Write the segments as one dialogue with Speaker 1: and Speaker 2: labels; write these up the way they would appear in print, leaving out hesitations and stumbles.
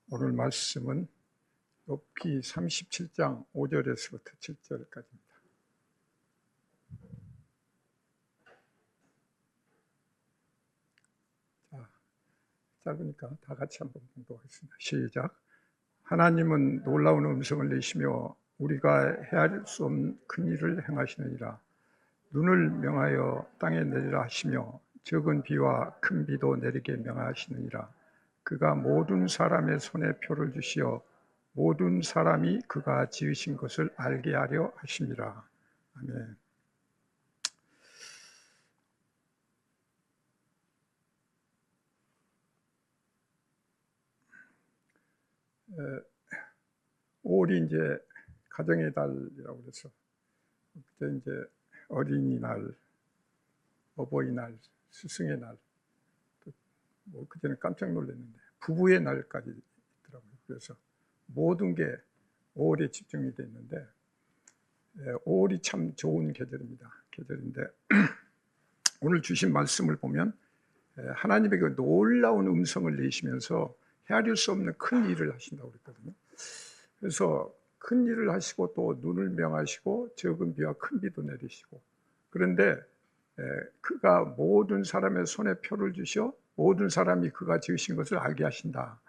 Speaker 1: 오늘 말씀은 욥기 37장 5절에서부터 7절까지입니다. 자, 짧으니까 다 같이 한번 공독하겠습니다. 시작. 하나님은 놀라운 음성을 내시며 우리가 헤아릴 수 없는 큰 일을 행하시느니라. 눈을 명하여 땅에 내리라 하시며 적은 비와 큰 비도 내리게 명하시느니라. 그가 모든 사람의 손에 표를 주시어 모든 사람이 그가 지으신 것을 알게 하려 하심이라. 아멘. 올이 이제 가정의 달이라고 그래서 그때 이제 어린이날, 어버이날, 스승의 날, 뭐 그전에 깜짝 놀랐는데 부부의 날까지 있더라고요. 그래서 모든 게 5월에 집중이 돼 있는데 5월이 참 좋은 계절인데 오늘 주신 말씀을 보면 하나님의 그 놀라운 음성을 내시면서 헤아릴 수 없는 큰 일을 하신다고 그랬거든요. 그래서 큰 일을 하시고 또 눈을 명하시고 적은 비와 큰 비도 내리시고, 그런데 그가 모든 사람의 손에 표를 주시어 모든 사람이 그가 지으신 것을 알게 하신다,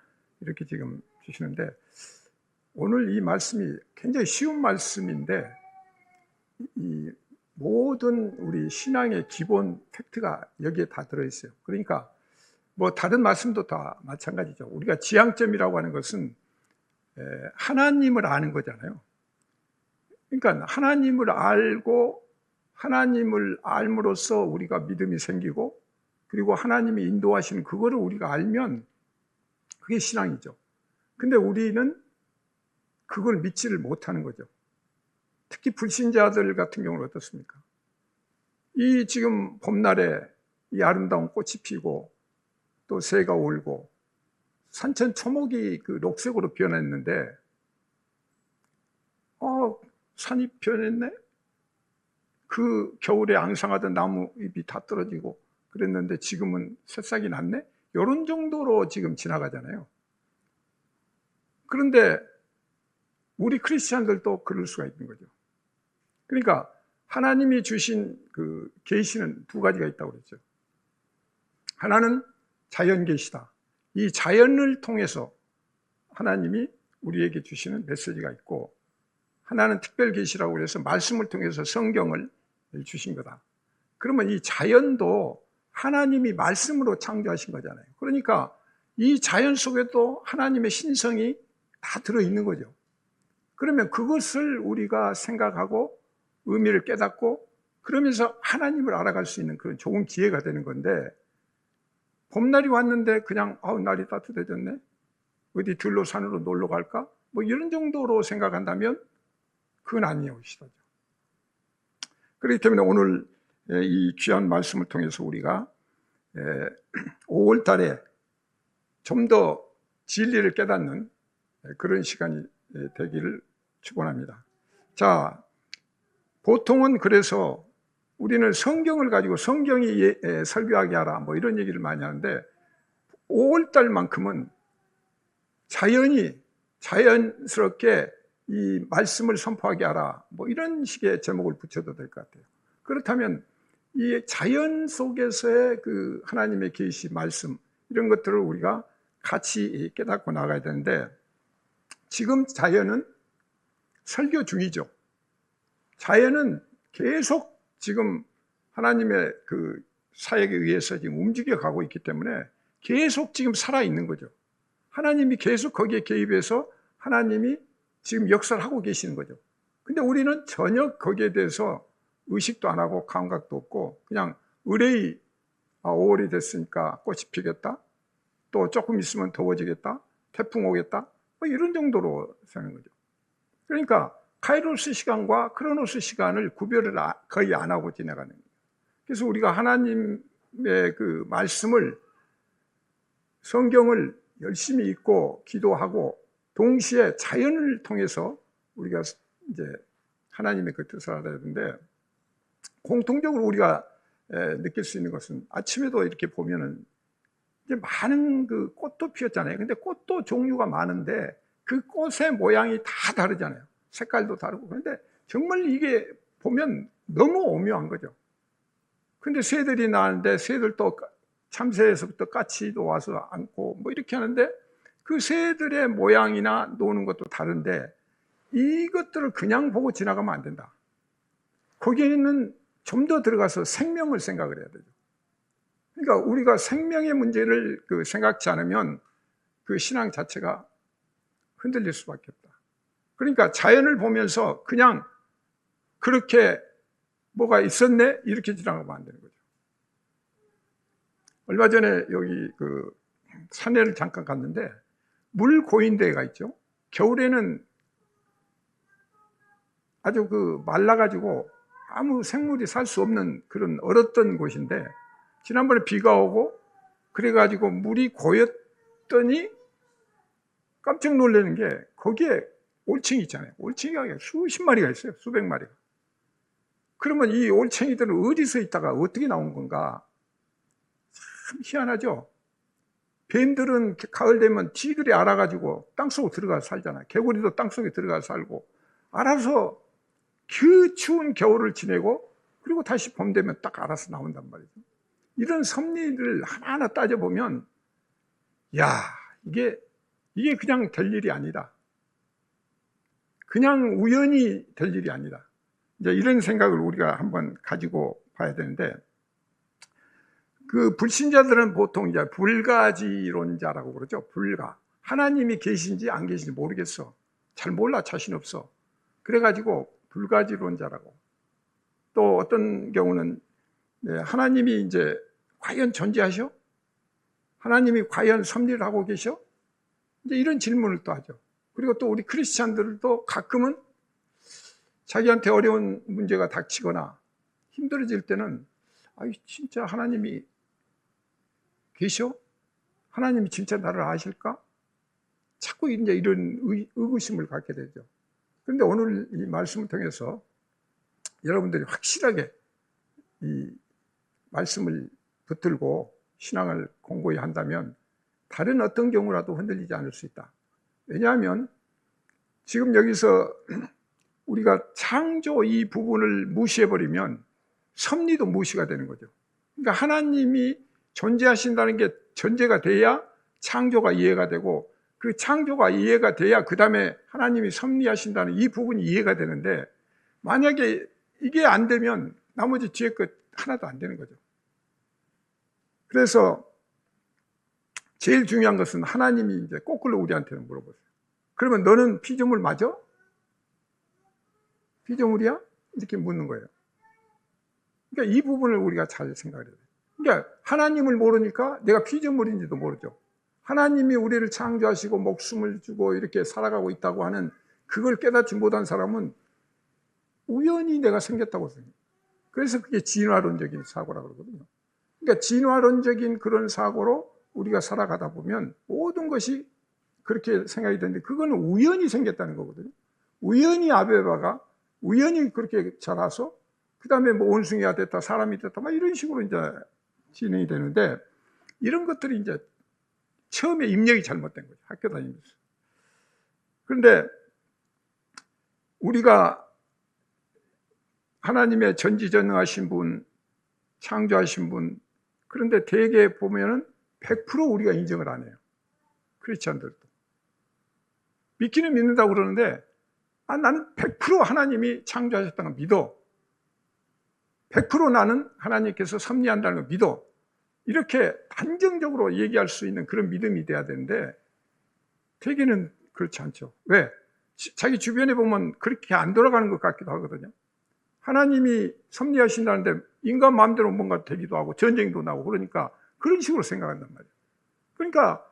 Speaker 1: 이렇게 지금 주시는데, 오늘 이 말씀이 굉장히 쉬운 말씀인데 이 모든 우리 신앙의 기본 팩트가 여기에 다 들어있어요. 그러니까 뭐 다른 말씀도 다 마찬가지죠. 우리가 지향점이라고 하는 것은 하나님을 아는 거잖아요. 그러니까 하나님을 알고 하나님을 알므로써 우리가 믿음이 생기고, 그리고 하나님이 인도하시는 그거를 우리가 알면 그게 신앙이죠. 근데 우리는 그걸 믿지를 못하는 거죠. 특히 불신자들 같은 경우는 어떻습니까? 이 지금 봄날에 이 아름다운 꽃이 피고 또 새가 울고 산천 초목이 그 녹색으로 변했는데 산이 변했네? 그 겨울에 앙상하던 나무 잎이 다 떨어지고 그랬는데 지금은 새싹이 났네? 이런 정도로 지금 지나가잖아요. 그런데 우리 크리스찬들도 그럴 수가 있는 거죠. 그러니까 하나님이 주신 그 계시는 두 가지가 있다고 그랬죠. 하나는 자연 계시다. 이 자연을 통해서 하나님이 우리에게 주시는 메시지가 있고, 하나는 특별 계시라고 해서 말씀을 통해서 성경을 주신 거다. 그러면 이 자연도 하나님이 말씀으로 창조하신 거잖아요. 그러니까 이 자연 속에도 하나님의 신성이 다 들어있는 거죠. 그러면 그것을 우리가 생각하고 의미를 깨닫고 그러면서 하나님을 알아갈 수 있는 그런 좋은 기회가 되는 건데, 봄날이 왔는데 그냥 날이 따뜻해졌네, 어디 들로 산으로 놀러 갈까, 뭐 이런 정도로 생각한다면 그건 아니에요, 시다죠. 그렇기 때문에 오늘 이 귀한 말씀을 통해서 우리가 5월 달에 좀 더 진리를 깨닫는 그런 시간이 되기를 축원합니다. 자, 보통은 그래서 우리는 성경을 가지고 성경이 설교하게 하라 뭐 이런 얘기를 많이 하는데, 5월 달만큼은 자연스럽게 이 말씀을 선포하게 하라 뭐 이런 식의 제목을 붙여도 될 것 같아요. 그렇다면 이 자연 속에서의 그 하나님의 계시 말씀, 이런 것들을 우리가 같이 깨닫고 나가야 되는데, 지금 자연은 설교 중이죠. 자연은 계속 지금 하나님의 그 사역에 의해서 지금 움직여 가고 있기 때문에 계속 지금 살아있는 거죠. 하나님이 계속 거기에 개입해서 하나님이 지금 역사를 하고 계시는 거죠. 근데 우리는 전혀 거기에 대해서 의식도 안 하고 감각도 없고 그냥 의뢰의 5월이 됐으니까 꽃이 피겠다, 또 조금 있으면 더워지겠다, 태풍 오겠다, 뭐 이런 정도로 사는 거죠. 그러니까 카이로스 시간과 크로노스 시간을 구별을 거의 안 하고 지나가는 거예요. 그래서 우리가 하나님의 그 말씀을, 성경을 열심히 읽고 기도하고 동시에 자연을 통해서 우리가 이제 하나님의 그 뜻을 알아야 되는데, 공통적으로 우리가 느낄 수 있는 것은 아침에도 이렇게 보면은 이제 많은 그 꽃도 피었잖아요. 근데 꽃도 종류가 많은데 그 꽃의 모양이 다 다르잖아요. 색깔도 다르고. 그런데 정말 이게 보면 너무 오묘한 거죠. 근데 새들이 나는데 새들도 참새에서부터 까치도 와서 앉고 뭐 이렇게 하는데 그 새들의 모양이나 노는 것도 다른데 이것들을 그냥 보고 지나가면 안 된다. 거기에는 좀 더 들어가서 생명을 생각을 해야 되죠. 그러니까 우리가 생명의 문제를 생각지 않으면 그 신앙 자체가 흔들릴 수밖에 없다. 그러니까 자연을 보면서 그냥 그렇게 뭐가 있었네 이렇게 지나가면 안 되는 거죠. 얼마 전에 여기 산에를 잠깐 갔는데 물 고인 데가 있죠. 겨울에는 아주 말라가지고 아무 생물이 살 수 없는 그런 얼었던 곳인데 지난번에 비가 오고 그래가지고 물이 고였더니 깜짝 놀라는 게 거기에 올챙이 있잖아요. 올챙이가 수십 마리가 있어요. 수백 마리가. 그러면 이 올챙이들은 어디서 있다가 어떻게 나온 건가? 참 희한하죠. 뱀들은 가을 되면 지들이 알아가지고 땅속으로 들어가서 살잖아요. 개구리도 땅속에 들어가서 살고 알아서 그 추운 겨울을 지내고 그리고 다시 봄 되면 딱 알아서 나온단 말이죠. 이런 섭리를 하나하나 따져보면 야 이게 그냥 될 일이 아니다. 그냥 우연히 될 일이 아니다. 이제 이런 생각을 우리가 한번 가지고 봐야 되는데 그 불신자들은 보통 이제 불가지론자라고 그러죠. 불가. 하나님이 계신지 안 계신지 모르겠어. 잘 몰라. 자신 없어. 그래가지고 불가지론자라고. 또 어떤 경우는 하나님이 이제 과연 존재하셔? 하나님이 과연 섭리를 하고 계셔? 이제 이런 질문을 또 하죠. 그리고 또 우리 크리스찬들도 가끔은 자기한테 어려운 문제가 닥치거나 힘들어질 때는 아이 진짜 하나님이 계셔? 하나님이 진짜 나를 아실까? 자꾸 이제 이런 의구심을 갖게 되죠. 그런데 오늘 이 말씀을 통해서 여러분들이 확실하게 이 말씀을 붙들고 신앙을 공고히 한다면 다른 어떤 경우라도 흔들리지 않을 수 있다. 왜냐하면 지금 여기서 우리가 창조 이 부분을 무시해버리면 섭리도 무시가 되는 거죠. 그러니까 하나님이 존재하신다는 게 전제가 돼야 창조가 이해가 되고 그 창조가 이해가 돼야 그 다음에 하나님이 섭리하신다는 이 부분이 이해가 되는데 만약에 이게 안 되면 나머지 뒤에 것 하나도 안 되는 거죠. 그래서 제일 중요한 것은 하나님이 이제 거꾸로 우리한테는 물어보세요. 그러면 너는 피조물 맞아? 피조물이야? 이렇게 묻는 거예요. 그러니까 이 부분을 우리가 잘 생각해야 돼요. 그러니까 하나님을 모르니까 내가 피조물인지도 모르죠. 하나님이 우리를 창조하시고 목숨을 주고 이렇게 살아가고 있다고 하는 그걸 깨닫지 못한 사람은 우연히 내가 생겼다고 생각해요. 그래서 그게 진화론적인 사고라고 그러거든요. 그러니까 진화론적인 그런 사고로 우리가 살아가다 보면 모든 것이 그렇게 생각이 되는데 그거는 우연히 생겼다는 거거든요. 우연히 아베바가 우연히 그렇게 자라서 그 다음에 뭐 원숭이가 됐다 사람이 됐다 막 이런 식으로 이제 진행이 되는데 이런 것들이 이제 처음에 입력이 잘못된 거죠. 학교 다니면서. 그런데 우리가 하나님의 전지전능하신 분, 창조하신 분, 그런데 대개 보면은 100% 우리가 인정을 안 해요. 크리스찬들도. 믿기는 믿는다고 그러는데 나는 100% 하나님이 창조하셨다는 걸 믿어. 100% 나는 하나님께서 섭리한다는 걸 믿어. 이렇게 단정적으로 얘기할 수 있는 그런 믿음이 돼야 되는데 대개는 그렇지 않죠. 왜? 자기 주변에 보면 그렇게 안 돌아가는 것 같기도 하거든요. 하나님이 섭리하신다는데 인간 마음대로 뭔가 되기도 하고 전쟁도 나고 그러니까 그런 식으로 생각한단 말이에요. 그러니까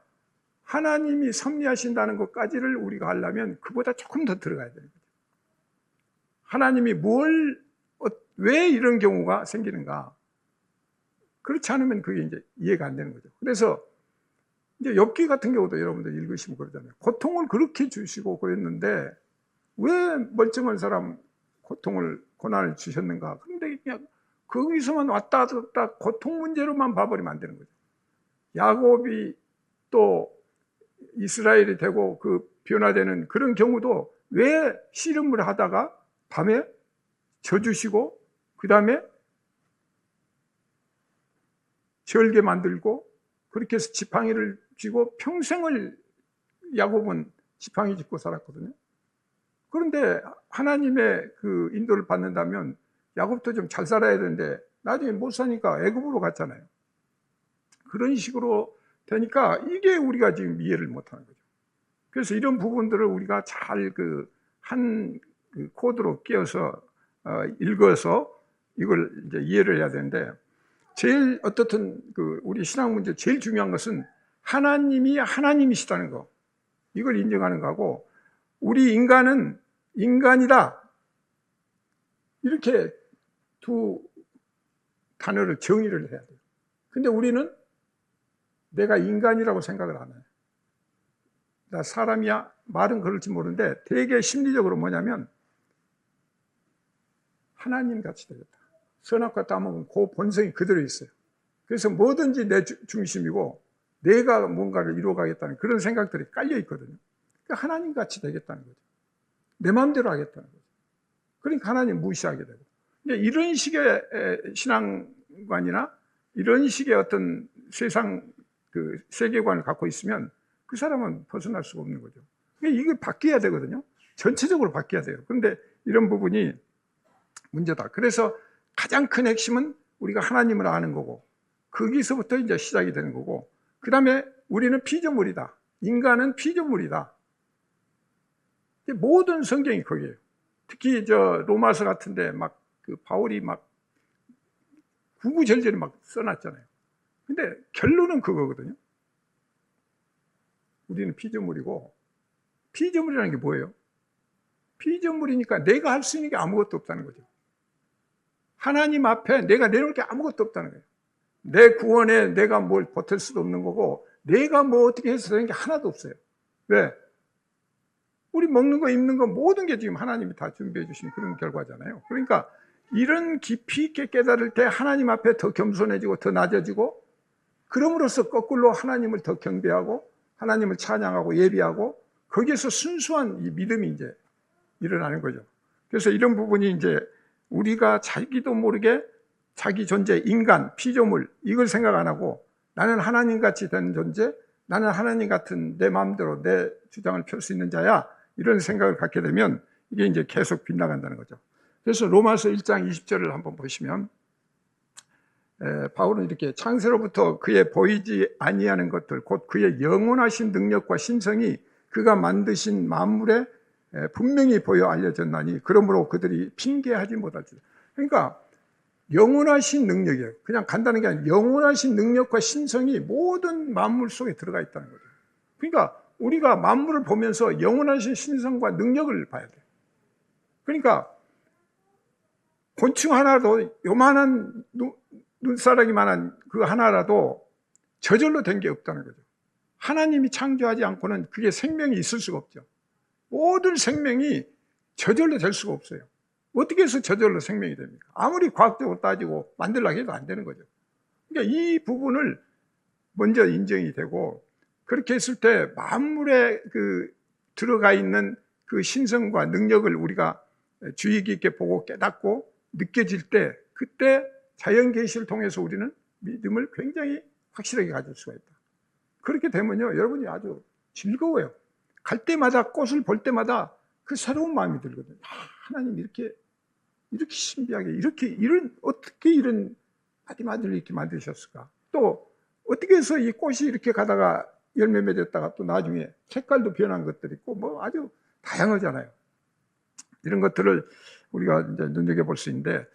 Speaker 1: 하나님이 섭리하신다는 것까지를 우리가 하려면 그보다 조금 더 들어가야 되는 거죠. 하나님이 왜 이런 경우가 생기는가? 그렇지 않으면 그게 이제 이해가 안 되는 거죠. 그래서 이제 욥기 같은 경우도 여러분들 읽으시면 그러잖아요. 고통을 그렇게 주시고 그랬는데 왜 멀쩡한 사람 고난을 주셨는가? 그런데 그냥 거기서만 왔다 갔다 고통 문제로만 봐버리면 안 되는 거죠. 야곱이 또 이스라엘이 되고 그 변화되는 그런 경우도 왜 씨름을 하다가 밤에 져주시고 그 다음에 절개 만들고 그렇게 해서 지팡이를 쥐고 평생을 야곱은 지팡이 짚고 살았거든요. 그런데 하나님의 그 인도를 받는다면 야곱도 좀 잘 살아야 되는데 나중에 못 사니까 애굽으로 갔잖아요. 그런 식으로 되니까 이게 우리가 지금 이해를 못하는 거죠. 그래서 이런 부분들을 우리가 잘 한 코드로 끼워서 읽어서 이걸 이제 이해를 해야 되는데, 제일 어떻든 우리 신앙 문제 제일 중요한 것은 하나님이 하나님이시다는 거, 이걸 인정하는 거고, 우리 인간은 인간이다, 이렇게 두 단어를 정의를 해야 돼요. 근데 우리는 내가 인간이라고 생각을 안 해요. 나 사람이야, 말은 그럴지 모르는데 되게 심리적으로 뭐냐면 하나님 같이 되겠다. 선악과 따먹은 그 본성이 그대로 있어요. 그래서 뭐든지 내 중심이고 내가 뭔가를 이루어가겠다는 그런 생각들이 깔려 있거든요. 그러니까 하나님 같이 되겠다는 거죠. 내 마음대로 하겠다는 거죠. 그러니까 하나님 무시하게 되고. 이런 식의 신앙관이나 이런 식의 어떤 세상 세계관을 갖고 있으면 그 사람은 벗어날 수가 없는 거죠. 이게 바뀌어야 되거든요. 전체적으로 바뀌어야 돼요. 그런데 이런 부분이 문제다. 그래서 가장 큰 핵심은 우리가 하나님을 아는 거고, 거기서부터 이제 시작이 되는 거고, 그 다음에 우리는 피조물이다. 인간은 피조물이다. 모든 성경이 거기에요. 특히 로마서 같은데 바울이 구구절절히 써놨잖아요. 근데 결론은 그거거든요. 우리는 피조물이고, 피조물이라는 게 뭐예요? 피조물이니까 내가 할 수 있는 게 아무것도 없다는 거죠. 하나님 앞에 내가 내놓을 게 아무것도 없다는 거예요. 내 구원에 내가 뭘 보탤 수도 없는 거고, 내가 뭐 어떻게 해서 되는 게 하나도 없어요. 왜? 우리 먹는 거 입는 거 모든 게 지금 하나님이 다 준비해 주신 그런 결과잖아요. 그러니까 이런 깊이 있게 깨달을 때 하나님 앞에 더 겸손해지고 더 낮아지고, 그럼으로써 거꾸로 하나님을 더 경배하고 하나님을 찬양하고 예비하고, 거기에서 순수한 이 믿음이 이제 일어나는 거죠. 그래서 이런 부분이 이제 우리가 자기도 모르게 자기 존재, 인간, 피조물, 이걸 생각 안 하고 나는 하나님같이 된 존재, 나는 하나님 같은 내 마음대로 내 주장을 펼 수 있는 자야, 이런 생각을 갖게 되면 이게 이제 계속 빗나간다는 거죠. 그래서 로마서 1장 20절을 한번 보시면 바울은 이렇게, 창세로부터 그의 보이지 아니하는 것들 곧 그의 영원하신 능력과 신성이 그가 만드신 만물에 분명히 보여 알려졌나니 그러므로 그들이 핑계하지 못할지다. 그러니까 영원하신 능력이에요. 그냥 간단한 게 아니라 영원하신 능력과 신성이 모든 만물 속에 들어가 있다는 거죠. 그러니까 우리가 만물을 보면서 영원하신 신성과 능력을 봐야 돼요. 그러니까 곤충 하나도, 요만한 눈사람이만한 그 하나라도 저절로 된 게 없다는 거죠. 하나님이 창조하지 않고는 그게 생명이 있을 수가 없죠. 모든 생명이 저절로 될 수가 없어요. 어떻게 해서 저절로 생명이 됩니까? 아무리 과학적으로 따지고 만들려고 해도 안 되는 거죠. 그러니까 이 부분을 먼저 인정이 되고, 그렇게 했을 때 만물에 들어가 있는 그 신성과 능력을 우리가 주의 깊게 보고 깨닫고 느껴질 때, 그때 자연 계시를 통해서 우리는 믿음을 굉장히 확실하게 가질 수가 있다. 그렇게 되면요, 여러분이 아주 즐거워요. 갈 때마다, 꽃을 볼 때마다 그 새로운 마음이 들거든요. 하나님 이렇게 신비하게, 어떻게 이런 아디마디를 이렇게 만드셨을까? 또 어떻게 해서 이 꽃이 이렇게 가다가 열매 맺었다가 또 나중에 색깔도 변한 것들이 있고, 아주 다양하잖아요. 이런 것들을 우리가 이제 눈여겨볼 수 있는데,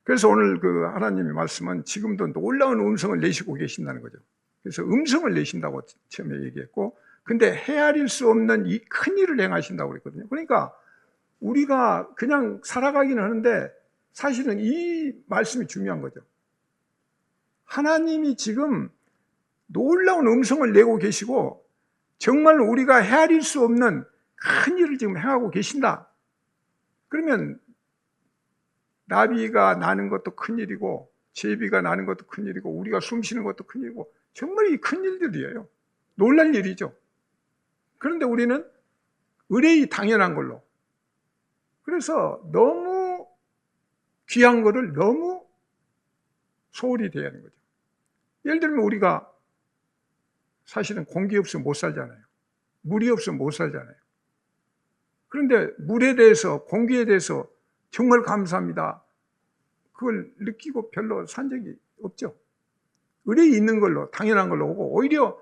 Speaker 1: 그래서 오늘 하나님의 말씀은 지금도 놀라운 음성을 내시고 계신다는 거죠. 그래서 음성을 내신다고 처음에 얘기했고, 근데 헤아릴 수 없는 이 큰 일을 행하신다고 그랬거든요. 그러니까 우리가 그냥 살아가기는 하는데 사실은 이 말씀이 중요한 거죠. 하나님이 지금 놀라운 음성을 내고 계시고 정말 우리가 헤아릴 수 없는 큰 일을 지금 행하고 계신다. 그러면 나비가 나는 것도 큰일이고 제비가 나는 것도 큰일이고 우리가 숨 쉬는 것도 큰일이고 정말 이 큰 일들이에요. 놀랄 일이죠. 그런데 우리는 의뢰이 당연한 걸로. 그래서 너무 귀한 거를 너무 소홀히 대하는 거죠. 예를 들면 우리가 사실은 공기 없으면 못 살잖아요. 물이 없으면 못 살잖아요. 그런데 물에 대해서, 공기에 대해서 정말 감사합니다, 그걸 느끼고 별로 산 적이 없죠. 의뢰이 있는 걸로, 당연한 걸로 오고, 오히려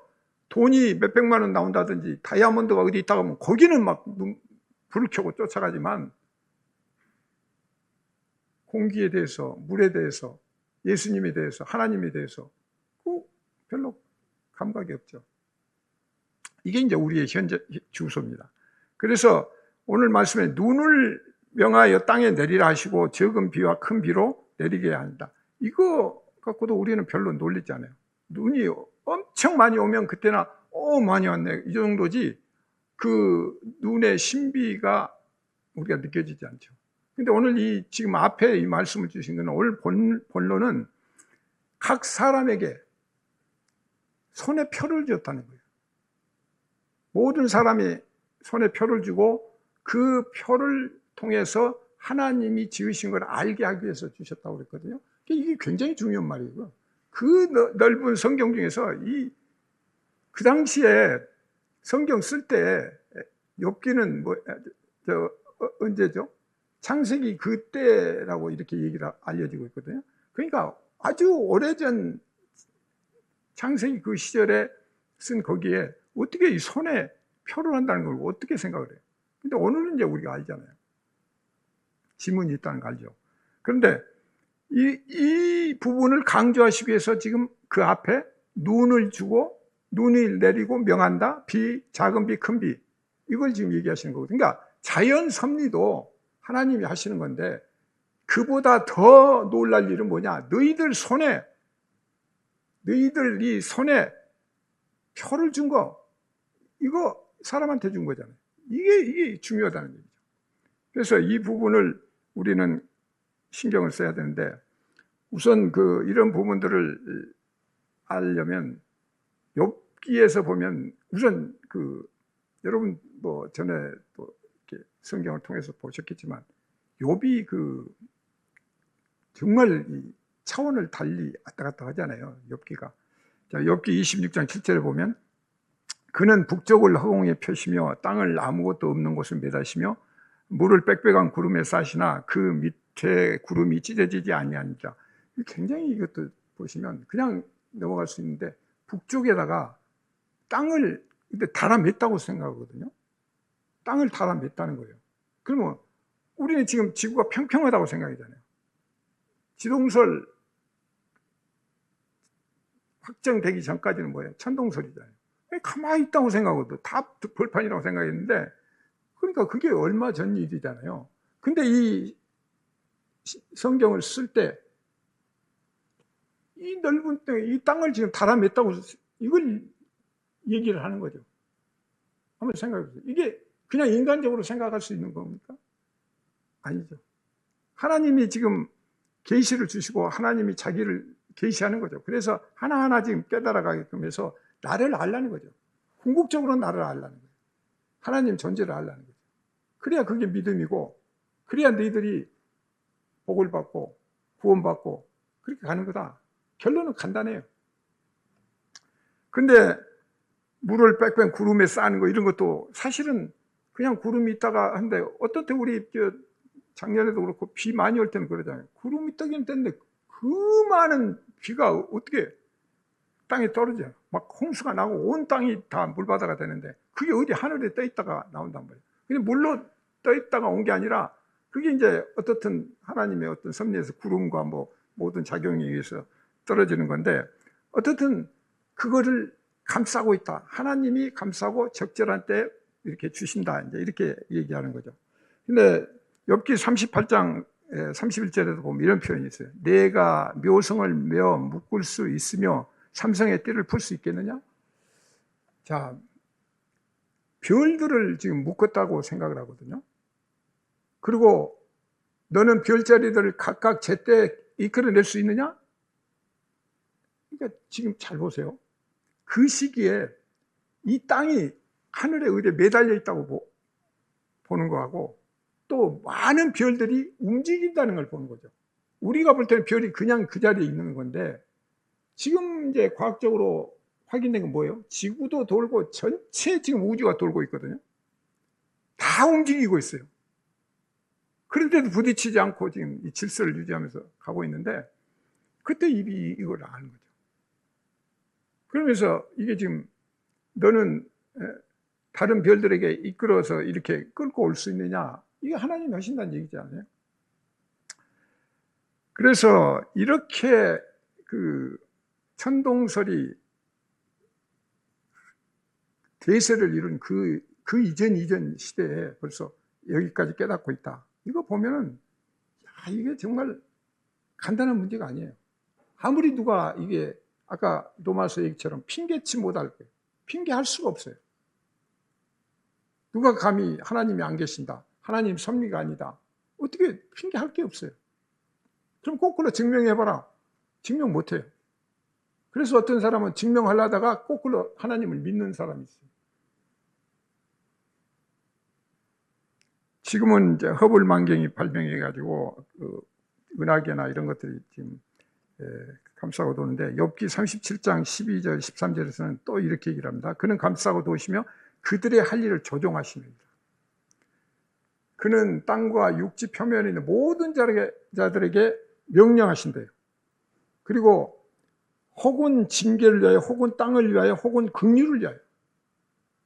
Speaker 1: 돈이 몇백만 원 나온다든지 다이아몬드가 어디 있다가 하면 거기는 막 불을 켜고 쫓아가지만, 공기에 대해서, 물에 대해서, 예수님에 대해서, 하나님에 대해서 별로 감각이 없죠. 이게 이제 우리의 현재 주소입니다. 그래서 오늘 말씀에 눈을 명하여 땅에 내리라 하시고 적은 비와 큰 비로 내리게 한다. 이거 갖고도 우리는 별로 놀리지 않아요. 눈이 엄청 많이 오면 그때나 많이 왔네, 이 정도지 그 눈의 신비가 우리가 느껴지지 않죠. 근데 오늘 이 지금 앞에 이 말씀을 주신 거는 오늘 본론은 각 사람에게 손에 표를 줬다는 거예요. 모든 사람이 손에 표를 주고 그 표를 통해서 하나님이 지으신 걸 알게 하기 위해서 주셨다고 그랬거든요. 이게 굉장히 중요한 말이고요. 그 넓은 성경 중에서 그 당시에 성경 쓸 때 욥기는 언제죠? 창세기 그때라고 이렇게 얘기가 알려지고 있거든요. 그러니까 아주 오래전 창세기 그 시절에 쓴 거기에 어떻게 이 손에 표를 한다는 걸 어떻게 생각을 해요? 근데 오늘은 이제 우리가 알잖아요. 지문이 있다는 거 알죠. 그런데 이 부분을 강조하시기 위해서 지금 그 앞에 눈을 주고 눈이 내리고 명한다, 비, 작은 비, 큰 비, 이걸 지금 얘기하시는 거거든요. 그러니까 자연 섭리도 하나님이 하시는 건데 그보다 더 놀랄 일은 뭐냐? 너희들 이 손에 표를 준 거, 이거 사람한테 준 거잖아요. 이게 중요하다는 얘기죠. 그래서 이 부분을 우리는 신경을 써야 되는데, 우선 이런 부분들을 알려면 욥기에서 보면, 우선 여러분 전에 또 이렇게 성경을 통해서 보셨겠지만 욥이 정말 이 차원을 달리 왔다 갔다 하잖아요. 욥기가. 자, 욥기 26장 7절에 보면 그는 북쪽을 허공에 펴시며 땅을 아무것도 없는 곳을 매다시며 물을 빽빽한 구름에 싸시나 그 밑에 구름이 찢어지지 아니하니라. 굉장히 이것도 보시면 그냥 넘어갈 수 있는데 북쪽에다가 땅을 달아맸다고 생각하거든요. 땅을 달아맸다는 거예요. 그러면 우리는 지금 지구가 평평하다고 생각하잖아요. 지동설 확정되기 전까지는 뭐예요? 천동설이잖아요. 가만히 있다고 생각하거든. 다 벌판이라고 생각했는데, 그러니까 그게 얼마 전 일이잖아요. 근데 이 성경을 쓸 때 이 넓은 이 땅을 지금 달아맸다고 이걸 얘기를 하는 거죠. 한번 생각해 보세요. 이게 그냥 인간적으로 생각할 수 있는 겁니까? 아니죠. 하나님이 지금 계시를 주시고 하나님이 자기를 계시하는 거죠. 그래서 하나하나 지금 깨달아가게끔 해서 나를 알라는 거죠. 궁극적으로 나를 알라는 거예요. 하나님 존재를 알라는 거죠. 그래야 그게 믿음이고, 그래야 너희들이 복을 받고 구원받고 그렇게 가는 거다. 결론은 간단해요. 근데 물을 빽빽 구름에 쌓는 거 이런 것도 사실은 그냥 구름이 있다가 하는데, 어떤 때 우리 작년에도 그렇고 비 많이 올 때는 그러잖아요. 구름이 뜨긴 떴는데 그 많은 비가 어떻게 땅에 떨어져요. 막 홍수가 나고 온 땅이 다 물바다가 되는데 그게 어디 하늘에 떠 있다가 나온단 말이에요. 근데 물로 떠 있다가 온 게 아니라 그게 이제 어떻든 하나님의 어떤 섭리에서 구름과 모든 작용에 의해서 떨어지는 건데, 어떻든 그거를 감싸고 있다. 하나님이 감싸고 적절한 때 이렇게 주신다. 이제 이렇게 얘기하는 거죠. 근데 욥기 38장 31절에도 보면 이런 표현이 있어요. 내가 묘성을 메어 묶을 수 있으며 삼성의 띠를 풀 수 있겠느냐? 자, 별들을 지금 묶었다고 생각을 하거든요. 그리고 너는 별자리들을 각각 제때 이끌어낼 수 있느냐? 그러니까 지금 잘 보세요. 그 시기에 이 땅이 하늘에 의뢰 매달려 있다고 보는 거하고 또 많은 별들이 움직인다는 걸 보는 거죠. 우리가 볼 때는 별이 그냥 그 자리에 있는 건데 지금 이제 과학적으로 확인된 건 뭐예요? 지구도 돌고 전체 지금 우주가 돌고 있거든요. 다 움직이고 있어요. 그런데도 부딪히지 않고 지금 이 질서를 유지하면서 가고 있는데 그때 이걸 아는 거죠. 그러면서 이게 지금 너는 다른 별들에게 이끌어서 이렇게 끌고 올 수 있느냐? 이게 하나님이 하신다는 얘기지 않아요? 그래서 이렇게 그 천동설이 대세를 이룬 그 이전 시대에 벌써 여기까지 깨닫고 있다. 이거 보면은 이게 정말 간단한 문제가 아니에요. 아무리 누가 이게 아까 로마서 얘기처럼 핑계치 못할 거예요. 핑계할 수가 없어요. 누가 감히 하나님이 안 계신다, 하나님 섭리가 아니다, 어떻게 핑계할 게 없어요. 그럼 거꾸로 증명해봐라. 증명 못해요. 그래서 어떤 사람은 증명하려다가 거꾸로 하나님을 믿는 사람이 있어요. 지금은 이제 허블 망경이 발명해가지고 그 은하계나 이런 것들이 지금 감싸고 도는데 욥기 37장 12절 13절에서는 또 이렇게 얘기를 합니다. 그는 감싸고 도시며 그들의 할 일을 조종하십니다. 그는 땅과 육지 표면에 있는 모든 자들에게 명령하신대요. 그리고 혹은 징계를 위하여, 혹은 땅을 위하여, 혹은 긍휼을 위하여.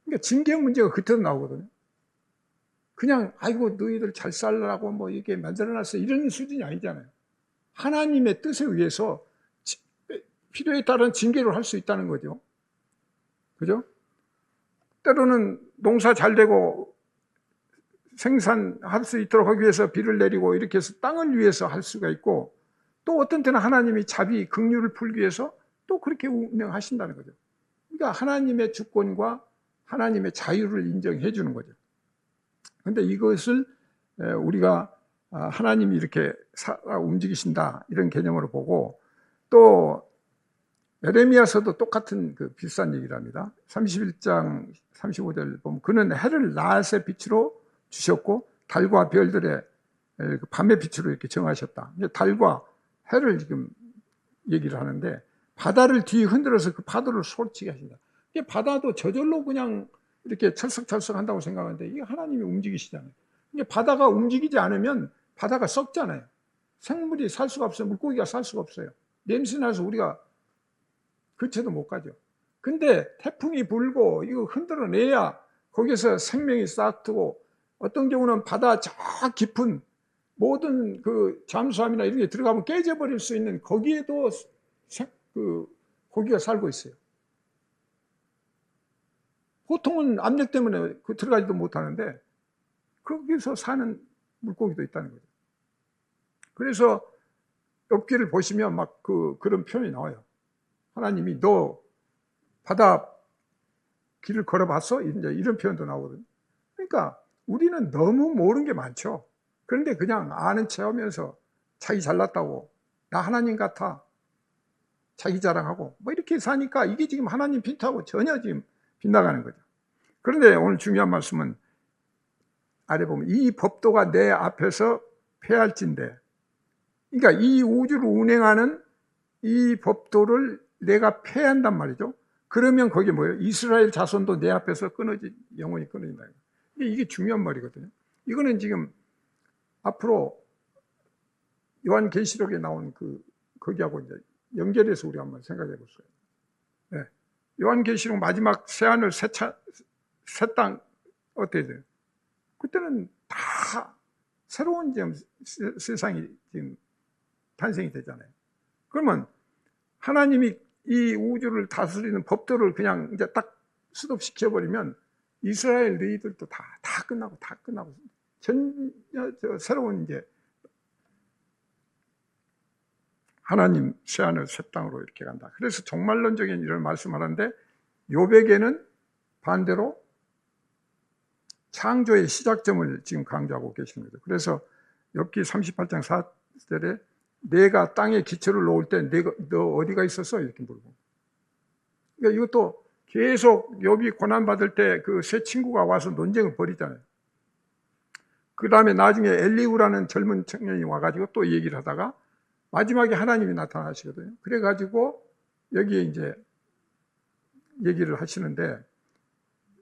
Speaker 1: 그러니까 징계 문제가 그때도 나오거든요. 그냥 아이고 너희들 잘 살라고 뭐 이렇게 만들어놨어 이런 수준이 아니잖아요. 하나님의 뜻에 의해서 필요에 따른 징계를 할 수 있다는 거죠. 그죠? 때로는 농사 잘 되고 생산할 수 있도록 하기 위해서 비를 내리고 이렇게 해서 땅을 위해서 할 수가 있고, 또 어떤 때는 하나님이 자비, 긍휼을 풀기 위해서 또 그렇게 운영하신다는 거죠. 그러니까 하나님의 주권과 하나님의 자유를 인정해 주는 거죠. 그런데 이것을 우리가 하나님이 이렇게 움직이신다 이런 개념으로 보고, 또 에레미야서도 똑같은 그 비슷한 얘기를 합니다. 31장 35절 보면 그는 해를 낮의 빛으로 주셨고 달과 별들의 밤의 빛으로 이렇게 정하셨다. 달과 해를 지금 얘기를 하는데 바다를 뒤 흔들어서 그 파도를 솔치게 하신다. 이게 바다도 저절로 그냥 이렇게 철썩철썩 한다고 생각하는데 이게 하나님이 움직이시잖아요. 이게 바다가 움직이지 않으면 바다가 썩잖아요. 생물이 살 수가 없어요. 물고기가 살 수가 없어요. 냄새나서 우리가 근처도 못 가죠. 근데 태풍이 불고 이거 흔들어내야 거기서 생명이 싹트고, 어떤 경우는 바다 저 깊은 모든 그 잠수함이나 이런 게 들어가면 깨져버릴 수 있는 거기에도 고기가 살고 있어요. 보통은 압력 때문에 들어가지도 못하는데 거기서 사는 물고기도 있다는 거죠. 그래서 욥기를 보시면 막 그런 표현이 나와요. 하나님이 너 바다 길을 걸어봤어? 이제 이런 표현도 나오거든요. 그러니까 우리는 너무 모르는 게 많죠. 그런데 그냥 아는 체 하면서 자기 잘났다고, 나 하나님 같아, 자기 자랑하고 뭐 이렇게 사니까 이게 지금 하나님 빈타고 전혀 지금 빗나가는 거죠. 그런데 오늘 중요한 말씀은 아래 보면 이 법도가 내 앞에서 패할진대. 그러니까 이 우주를 운행하는 이 법도를 내가 패한단 말이죠. 그러면 거기에 뭐예요? 이스라엘 자손도 내 앞에서 영원히 끊어진다. 이게 중요한 말이거든요. 이거는 지금 앞으로 요한계시록에 나온 거기하고 이제 연결해서 우리 한번 생각해 보세요. 네. 요한계시록 마지막 새하늘 새 땅 어때요? 그때는 다 새로운 세상이 지금 탄생이 되잖아요. 그러면 하나님이 이 우주를 다스리는 법도를 그냥 이제 딱 스톱시켜버리면 이스라엘 너희들도 다 끝나고 전혀 새로운 이제 하나님 새하늘 새 땅으로 이렇게 간다. 그래서 종말론적인 이런 말씀하는데 욥에게는 반대로 창조의 시작점을 지금 강조하고 계시는 거죠. 그래서 욥기 38장 4절에 내가 땅에 기초를 놓을 때 너 어디가 있었어? 이렇게 물고. 그러니까 이것도 계속 욥이 고난받을 때 그 세 친구가 와서 논쟁을 벌이잖아요. 그 다음에 나중에 엘리후라는 젊은 청년이 와가지고 또 얘기를 하다가 마지막에 하나님이 나타나시거든요. 그래가지고 여기에 이제 얘기를 하시는데,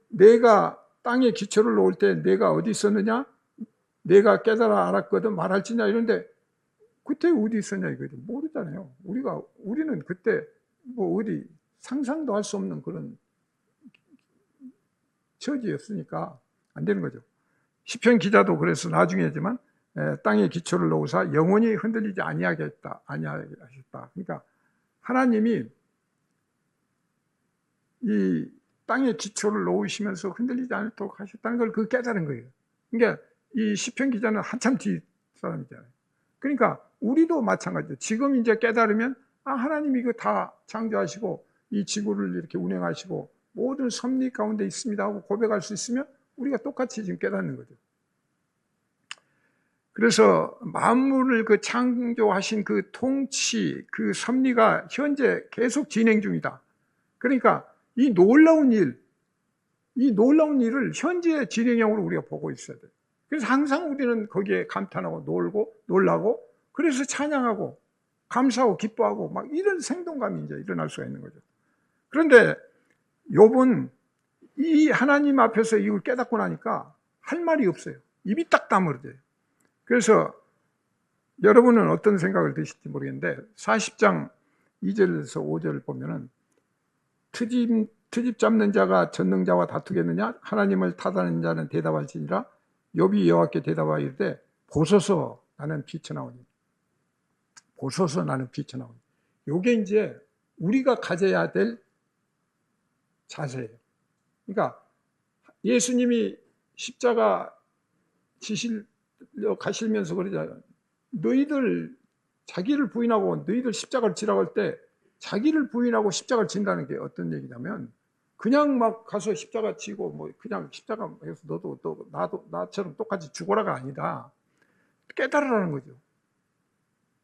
Speaker 1: 내가 땅에 기초를 놓을 때 내가 어디 있었느냐? 내가 깨달아 알았거든 말할지냐 이런데, 그때 어디 있었냐 이거죠. 모르잖아요. 우리는 그때 뭐 어디 상상도 할 수 없는 그런 처지였으니까 안 되는 거죠. 시편 기자도 그래서 나중에지만 땅에 기초를 놓으사 영원히 흔들리지 아니하셨다. 그러니까 하나님이 이 땅에 기초를 놓으시면서 흔들리지 않도록 하셨다는 걸 그 깨달은 거예요. 그러니까 이 시편 기자는 한참 뒤 사람이잖아요. 그러니까 우리도 마찬가지죠. 지금 이제 깨달으면 하나님이 이거 다 창조하시고 이 지구를 이렇게 운행하시고 모든 섭리 가운데 있습니다 하고 고백할 수 있으면 우리가 똑같이 지금 깨닫는 거죠. 그래서 만물을 그 창조하신 그 통치, 그 섭리가 현재 계속 진행 중이다. 그러니까 이 놀라운 일을 현재 진행형으로 우리가 보고 있어야 돼요. 그래서 항상 우리는 거기에 감탄하고 놀라고, 그래서 찬양하고, 감사하고, 기뻐하고, 막 이런 생동감이 이제 일어날 수가 있는 거죠. 그런데 욥은 이 하나님 앞에서 이걸 깨닫고 나니까 할 말이 없어요. 입이 딱 다물어져요. 그래서 여러분은 어떤 생각을 드실지 모르겠는데 40장 2절에서 5절을 보면은 트집 잡는 자가 전능자와 다투겠느냐? 하나님을 타다는 자는 대답할지니라. 욥이 여호와께 대답하여 이르되 보소서 나는 비천하오니. 보소서 나는 비천하오니. 요게 이제 우리가 가져야 될 자세예요. 그러니까 예수님이 십자가 가시면서 그러잖아요. 너희들 자기를 부인하고 너희들 십자가를 지라고 할 때 자기를 부인하고 십자가를 진다는 게 어떤 얘기냐면 그냥 막 가서 십자가 지고 뭐 그냥 십자가 해서 너도 또 나도 나처럼 똑같이 죽어라가 아니다. 깨달으라는 거죠.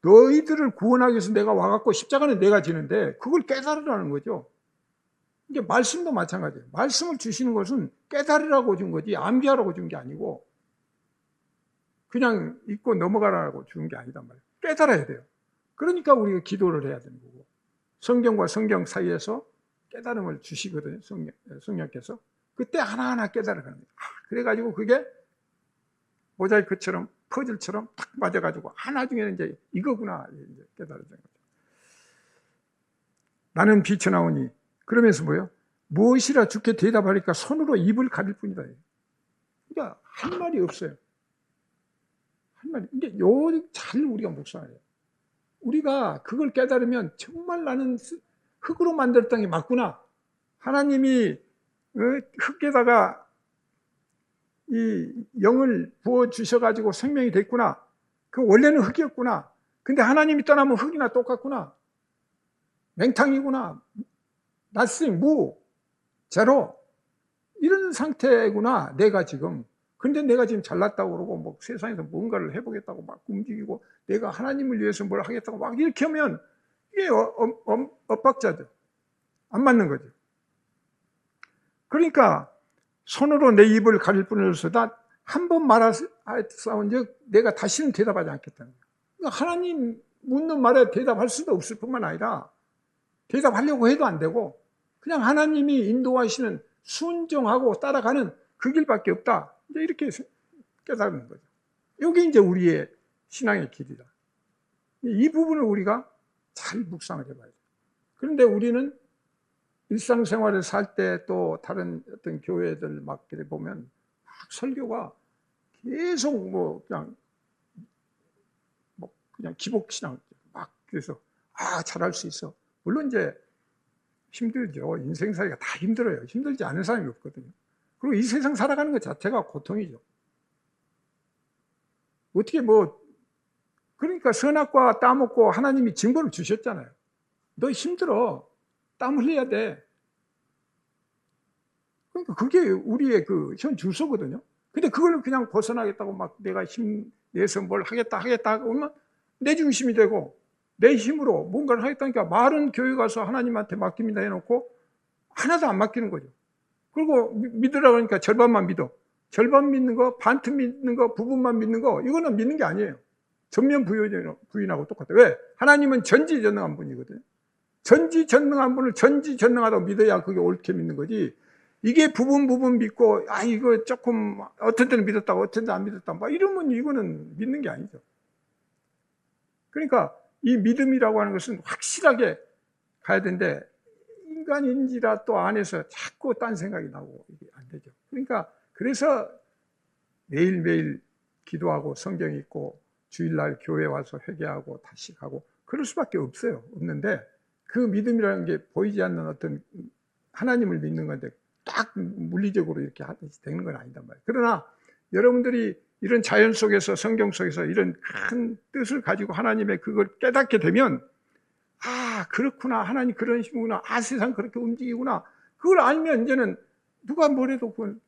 Speaker 1: 너희들을 구원하기 위해서 내가 와갖고 십자가는 내가 지는데 그걸 깨달으라는 거죠. 이게 말씀도 마찬가지예요. 말씀을 주시는 것은 깨달으라고 준 거지 암기하라고 준 게 아니고 그냥 읽고 넘어가라고 주는 게 아니단 말이에요. 깨달아야 돼요. 그러니까 우리가 기도를 해야 되는 거고 성경과 성경 사이에서 깨달음을 주시거든요. 성령께서. 그때 하나하나 깨달아가는 거예요. 그래가지고 그게 모자이크처럼 퍼즐처럼 딱 맞아가지고 나중에는 이제 이거구나 이제 깨달아지는 거죠. 나는 비천하오니 그러면서 뭐요? 무엇이라 주께 대답하니까 손으로 입을 가릴 뿐이다. 그러니까 할 말이 없어요. 할 말이. 근데 잘 우리가 묵상해요. 우리가 그걸 깨달으면 정말 나는 흙으로 만들었던 게 맞구나. 하나님이 흙에다가 이 영을 부어 주셔가지고 생명이 됐구나. 그 원래는 흙이었구나. 근데 하나님이 떠나면 흙이나 똑같구나. 맹탕이구나. nothing, 무, 제로. 이런 상태구나. 내가 지금. 근데 내가 지금 잘났다고 그러고 뭐 세상에서 뭔가를 해보겠다고 막 움직이고 내가 하나님을 위해서 뭘 하겠다고 막 이렇게 하면 이게 엇박자죠. 안 맞는 거죠. 그러니까 손으로 내 입을 가릴 뿐이로서다 한 번 말하사온 즉 내가 다시는 대답하지 않겠다는 거예요. 그러니까 하나님 묻는 말에 대답할 수도 없을 뿐만 아니라 대답하려고 해도 안 되고 그냥 하나님이 인도하시는 순종하고 따라가는 그 길밖에 없다. 이제 이렇게 깨닫는 거죠. 이게 이제 우리의 신앙의 길이다. 이 부분을 우리가 잘 묵상을 해봐야 돼요. 그런데 우리는 일상생활을 살 때 또 다른 어떤 교회들 막 이렇게 보면 막 설교가 계속 뭐 그냥 기복신앙 막 그래서 잘할 수 있어. 물론 이제 힘들죠. 인생살이가 다 힘들어요. 힘들지 않은 사람이 없거든요. 그리고 이 세상 살아가는 것 자체가 고통이죠. 어떻게 그러니까 선악과 따먹고 하나님이 징벌을 주셨잖아요. 너 힘들어. 땀 흘려야 돼. 그러니까 그게 우리의 그 현 주소거든요. 근데 그걸 그냥 벗어나겠다고 막 내가 힘내서 뭘 하겠다 하고 하면 내 중심이 되고 내 힘으로 뭔가를 하겠다니까 말은 교회 가서 하나님한테 맡깁니다 해놓고 하나도 안 맡기는 거죠. 그리고 믿으라고 하니까 절반만 믿어. 절반 믿는 거, 반틈 믿는 거, 부분만 믿는 거, 이거는 믿는 게 아니에요. 전면 부인하고 똑같아요. 왜? 하나님은 전지전능한 분이거든요. 전지전능한 분을 전지전능하다고 믿어야 그게 옳게 믿는 거지. 이게 부분 믿고, 이거 조금, 어떤 때는 믿었다고, 어떤 때는 안 믿었다고, 막 이러면 이거는 믿는 게 아니죠. 그러니까 이 믿음이라고 하는 것은 확실하게 가야 되는데, 인간인지라 또 안에서 자꾸 딴 생각이 나고, 이게 안 되죠. 그러니까, 그래서 매일매일 기도하고 성경 읽고, 주일날 교회 와서 회개하고 다시 가고, 그럴 수밖에 없어요. 없는데, 그 믿음이라는 게 보이지 않는 어떤 하나님을 믿는 건데, 딱 물리적으로 이렇게 되는 건 아니단 말이에요. 그러나 여러분들이 이런 자연 속에서, 성경 속에서 이런 큰 뜻을 가지고 하나님의 그걸 깨닫게 되면, 그렇구나, 하나님 그런 식이구나, 세상 그렇게 움직이구나, 그걸 알면 이제는 누가 뭐래도 그건,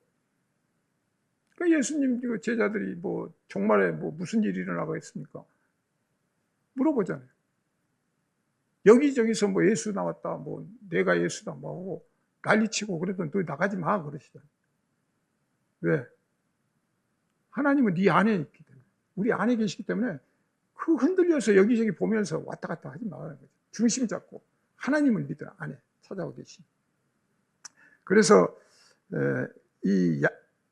Speaker 1: 그러니까 예수님 제자들이 뭐 종말에 뭐 무슨 일이 일어나고 있습니까? 물어보잖아요. 여기저기서 뭐 예수 나왔다, 뭐 내가 예수다, 뭐 하고 난리치고 그래도 너 나가지 마 그러시잖아요. 왜? 하나님은 네 안에 있기 때문에, 우리 안에 계시기 때문에 그 흔들려서 여기저기 보면서 왔다 갔다 하지 말라는 거죠. 중심 잡고 하나님을 믿으라, 안에 찾아오고 계시. 그래서 이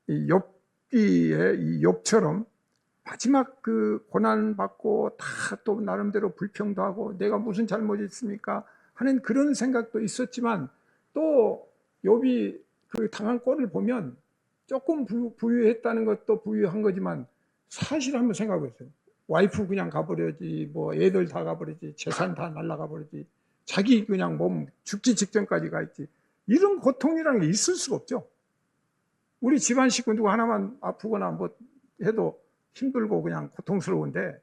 Speaker 1: 욥기의 이 욥처럼 마지막 그 고난 받고 다 또 나름대로 불평도 하고 내가 무슨 잘못이 있습니까 하는 그런 생각도 있었지만, 또 욥이 그 당한 꼴을 보면 조금 부유했다는 것도 부유한 거지만, 사실 한번 생각해 보세요. 와이프 그냥 가버려지, 뭐 애들 다 가버리지, 재산 다 날라가 버리지, 자기 그냥 몸 죽기 직전까지 가 있지. 이런 고통이라는 게 있을 수가 없죠. 우리 집안 식구 누구 하나만 아프거나 뭐 해도 힘들고 그냥 고통스러운데,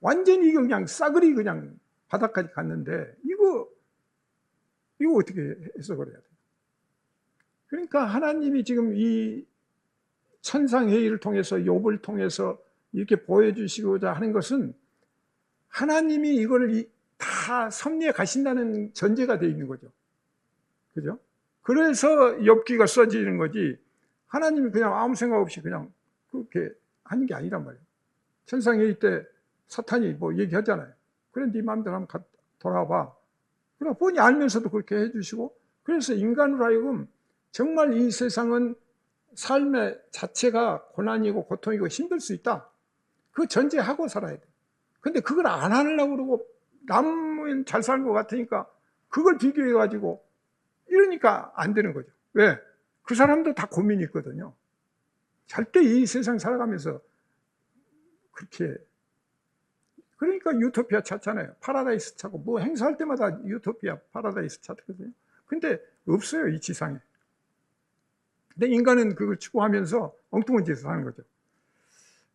Speaker 1: 완전히 이거 그냥 싸그리 그냥 바닥까지 갔는데, 이거 어떻게 해석을 해야 돼요? 그러니까 하나님이 지금 이 천상회의를 통해서, 욥을 통해서 이렇게 보여주시고자 하는 것은, 하나님이 이거를 다 섭리해 가신다는 전제가 되어 있는 거죠. 그죠? 그래서 욥기가 써지는 거지, 하나님이 그냥 아무 생각 없이 그냥 그렇게 하는 게 아니란 말이에요. 천상회의 때 사탄이 뭐 얘기하잖아요. 그래, 네 마음대로 한번 돌아봐. 그러나 뻔히 알면서도 그렇게 해주시고, 그래서 인간으로 하여금 정말 이 세상은 삶의 자체가 고난이고 고통이고 힘들 수 있다, 그 전제하고 살아야 돼. 근데 그걸 안 하려고 그러고, 남은 잘 사는 것 같으니까 그걸 비교해 가지고 이러니까 안 되는 거죠. 왜? 그 사람도 다 고민이 있거든요. 절대 이 세상 살아가면서 그렇게, 그러니까 유토피아 찾잖아요. 파라다이스 찾고, 뭐 행사할 때마다 유토피아, 파라다이스 찾거든요. 근데 없어요, 이 지상에. 근데 인간은 그걸 추구하면서 엉뚱한 짓을 하는 거죠.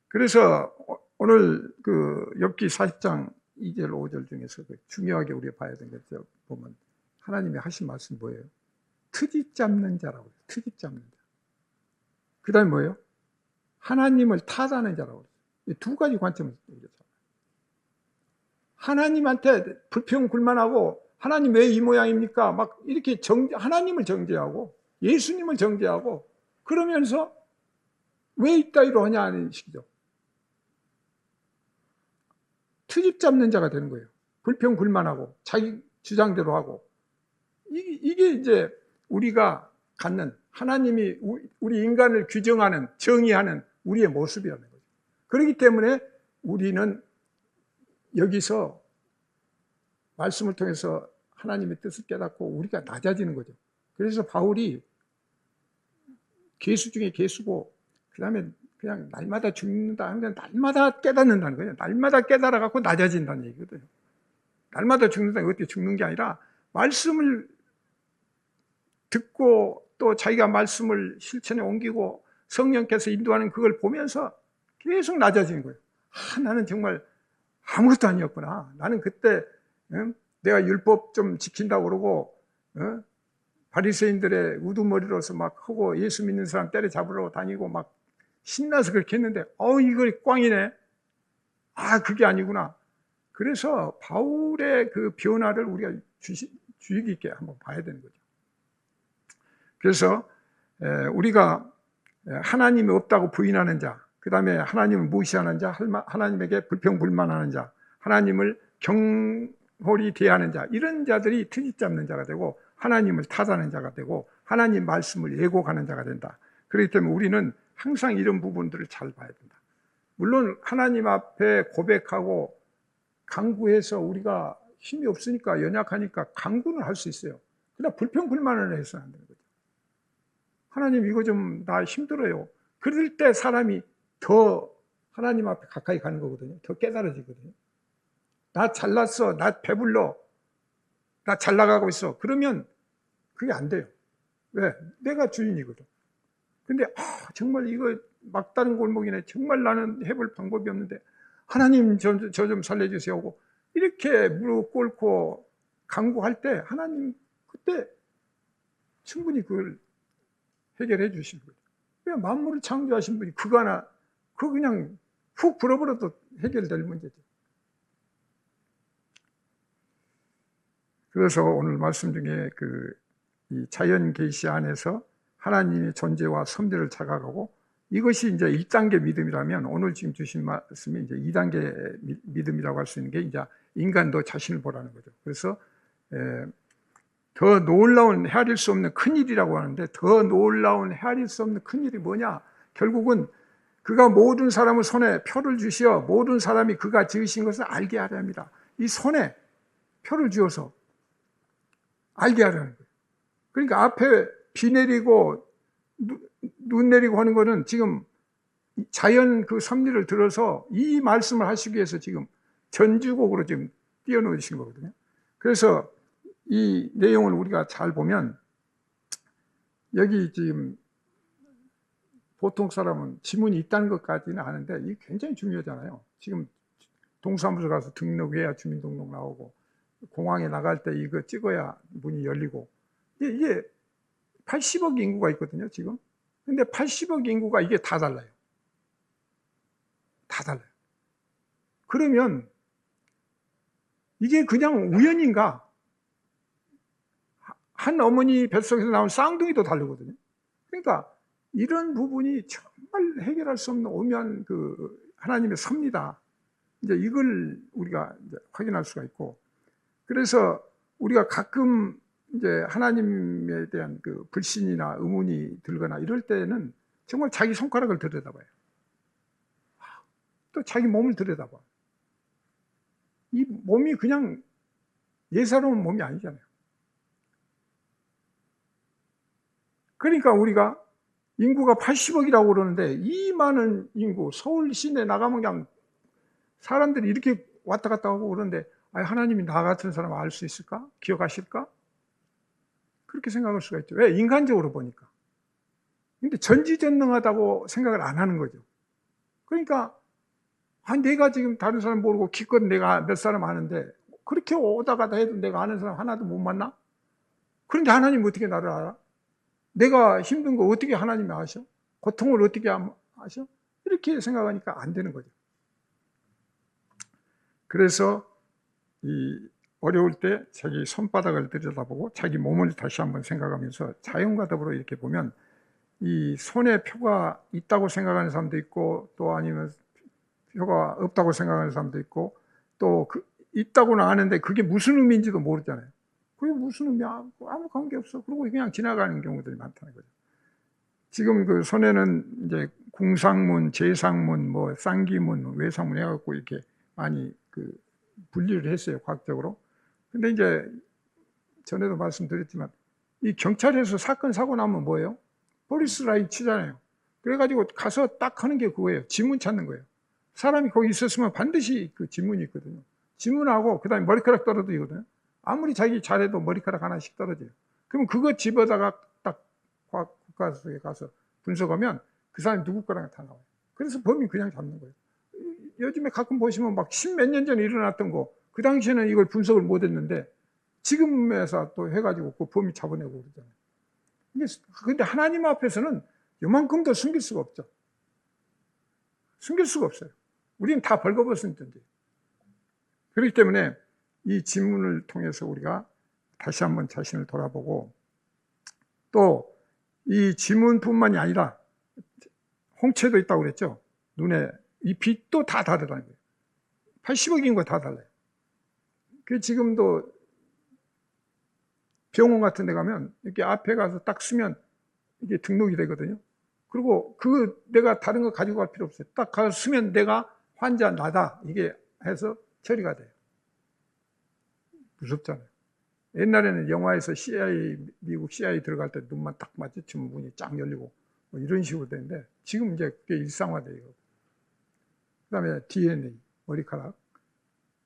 Speaker 1: 그래서 오늘 그 욥기 40장 2절 5절 중에서 중요하게 우리가 봐야 되는 것 보면, 하나님이 하신 말씀 뭐예요? 트집 잡는 자라고 해요. 트집 잡는 자. 그 다음에 뭐예요? 하나님을 탓하는 자라고 해요. 이 두 가지 관점을 우리가 잡아요. 하나님한테 불평 불만하고, 하나님 왜 이 모양입니까? 막 이렇게 하나님을 정죄하고 예수님을 정죄하고, 그러면서 왜 이따위로 하냐 하는 식이죠. 트집 잡는 자가 되는 거예요. 불평 불만하고 자기 주장대로 하고, 이게 이제 우리가 갖는, 하나님이 우리 인간을 규정하는, 정의하는 우리의 모습이라는 거죠. 그렇기 때문에 우리는 여기서 말씀을 통해서 하나님의 뜻을 깨닫고 우리가 낮아지는 거죠. 그래서 바울이 괴수 중에 괴수고, 그 다음에 그냥 날마다 죽는다 하면 날마다 깨닫는다는 거예요. 날마다 깨달아갖고 낮아진다는 얘기거든요. 날마다 죽는다, 어떻게 죽는 게 아니라 말씀을 듣고 또 자기가 말씀을 실천에 옮기고 성령께서 인도하는 그걸 보면서 계속 낮아지는 거예요. 나는 정말 아무것도 아니었구나. 나는 그때 내가 율법 좀 지킨다고 그러고 바리새인들의 우두머리로서 막 하고 예수 믿는 사람 때려잡으러 다니고 막 신나서 그렇게 했는데, 이걸 꽝이네. 그게 아니구나. 그래서 바울의 그 변화를 우리가 주의 깊게 한번 봐야 되는 거죠. 그래서 우리가 하나님이 없다고 부인하는 자, 그 다음에 하나님을 무시하는 자, 하나님에게 불평불만하는 자, 하나님을 경홀히 대하는 자, 이런 자들이 트집 잡는 자가 되고 하나님을 탓하는 자가 되고 하나님 말씀을 왜곡하는 자가 된다. 그렇기 때문에 우리는 항상 이런 부분들을 잘 봐야 된다. 물론 하나님 앞에 고백하고 간구해서 우리가 힘이 없으니까 연약하니까 간구는 할 수 있어요. 그러나 불평불만을 해서는 안 되는 거죠. 하나님 이거 좀 나 힘들어요. 그럴 때 사람이 더 하나님 앞에 가까이 가는 거거든요. 더 깨달아지거든요. 나 잘났어. 나 배불러. 나 잘 나가고 있어. 그러면 그게 안 돼요. 왜? 내가 주인이거든. 근데 정말 이거 막다른 골목이네. 정말 나는 해볼 방법이 없는데 하나님 저 좀 살려주세요 하고 이렇게 무릎 꿇고 간구할 때 하나님 그때 충분히 그걸 해결해 주신 거예요. 왜 만물을 창조하신 분이 그거 하나 그거 그냥 훅 불어버려도 해결될 문제죠. 그래서 오늘 말씀 중에 이 자연 계시 안에서 하나님의 존재와 섭리를 자각하고 이것이 이제 1단계 믿음이라면 오늘 지금 주신 말씀이 이제 2단계 믿음이라고 할 수 있는 게 이제 인간도 자신을 보라는 거죠. 그래서 더 놀라운 헤아릴 수 없는 큰일이라고 하는데 더 놀라운 헤아릴 수 없는 큰일이 뭐냐? 결국은 그가 모든 사람을 손에 표를 주시어 모든 사람이 그가 지으신 것을 알게 하려 합니다. 이 손에 표를 주어서 알게 하려는 거예요. 그러니까 앞에 비 내리고 눈 내리고 하는 거는 지금 자연 그 섭리를 들어서 이 말씀을 하시기 위해서 지금 전주곡으로 지금 띄워놓으신 거거든요. 그래서 이 내용을 우리가 잘 보면 여기 지금 보통 사람은 지문이 있다는 것까지는 아는데 이게 굉장히 중요하잖아요. 지금 동사무소 가서 등록해야 주민등록 나오고 공항에 나갈 때 이거 찍어야 문이 열리고 이게 80억 인구가 있거든요 지금. 근데 80억 인구가 이게 다 달라요. 다 달라요. 그러면 이게 그냥 우연인가? 한 어머니 뱃속에서 나온 쌍둥이도 다르거든요. 그러니까 이런 부분이 정말 해결할 수 없는 오묘한 그 하나님의 섭리다. 이제 이걸 우리가 이제 확인할 수가 있고, 그래서 우리가 가끔 이제 하나님에 대한 그 불신이나 의문이 들거나 이럴 때는 정말 자기 손가락을 들여다봐요. 또 자기 몸을 들여다봐. 이 몸이 그냥 예사로운 몸이 아니잖아요. 그러니까 우리가 인구가 80억이라고 그러는데 이 많은 인구, 서울 시내 나가면 그냥 사람들이 이렇게 왔다 갔다 하고 그러는데 하나님이 나 같은 사람 알 수 있을까? 기억하실까? 그렇게 생각할 수가 있죠. 왜? 인간적으로 보니까. 근데 전지전능하다고 생각을 안 하는 거죠. 그러니까 내가 지금 다른 사람 모르고 기껏 내가 몇 사람 아는데 그렇게 오다 가다 해도 내가 아는 사람 하나도 못 만나? 그런데 하나님 어떻게 나를 알아? 내가 힘든 거 어떻게 하나님이 아셔? 고통을 어떻게 아셔? 이렇게 생각하니까 안 되는 거죠. 그래서 이 어려울 때 자기 손바닥을 들여다보고 자기 몸을 다시 한번 생각하면서 자연과 더불어 이렇게 보면 이 손에 표가 있다고 생각하는 사람도 있고 또 아니면 표가 없다고 생각하는 사람도 있고 또 있다고는 아는데 그게 무슨 의미인지도 모르잖아요. 그게 무슨 의미야? 아무 관계없어. 그러고 그냥 지나가는 경우들이 많다는 거죠. 지금 그 손에는 이제 궁상문, 재상문, 뭐 쌍기문, 외상문 해갖고 이렇게 많이 그 분리를 했어요, 과학적으로. 근데 이제 전에도 말씀드렸지만 이 경찰에서 사건 사고 나면 뭐예요? 포리스 라인 치잖아요. 그래가지고 가서 딱 하는 게 그거예요. 지문 찾는 거예요. 사람이 거기 있었으면 반드시 그 지문이 있거든요. 지문하고 그 다음에 머리카락 떨어지거든요. 아무리 자기 잘해도 머리카락 하나씩 떨어져요. 그럼 그거 집어다가 딱 국가수에 가서 분석하면 그 사람이 누구 거랑 다 나와요. 그래서 범인 그냥 잡는 거예요. 요즘에 가끔 보시면 막 10몇 년 전에 일어났던 거, 그 당시에는 이걸 분석을 못 했는데 지금에서 또 해가지고 그 범인 잡아내고 그러잖아요. 근데 하나님 앞에서는 요만큼도 숨길 수가 없죠. 숨길 수가 없어요. 우리는 다 벌거벗은 존재. 그렇기 때문에 이 질문을 통해서 우리가 다시 한번 자신을 돌아보고 또 이 지문뿐만이 아니라 홍채도 있다고 그랬죠. 눈에 이 빛도 다 다르다는 거예요. 80억인 거 다 달라요. 그 지금도 병원 같은 데 가면 이렇게 앞에 가서 딱 쓰면 이게 등록이 되거든요. 그리고 내가 다른 거 가지고 갈 필요 없어요. 딱 가서 쓰면 내가 환자 나다 이게 해서 처리가 돼요. 무섭잖아요. 옛날에는 영화에서 미국 CIA 들어갈 때 눈만 딱 마주치면 문이 쫙 열리고 뭐 이런 식으로 되는데 지금 이제 그게 일상화돼요. 그 다음에 DNA, 머리카락.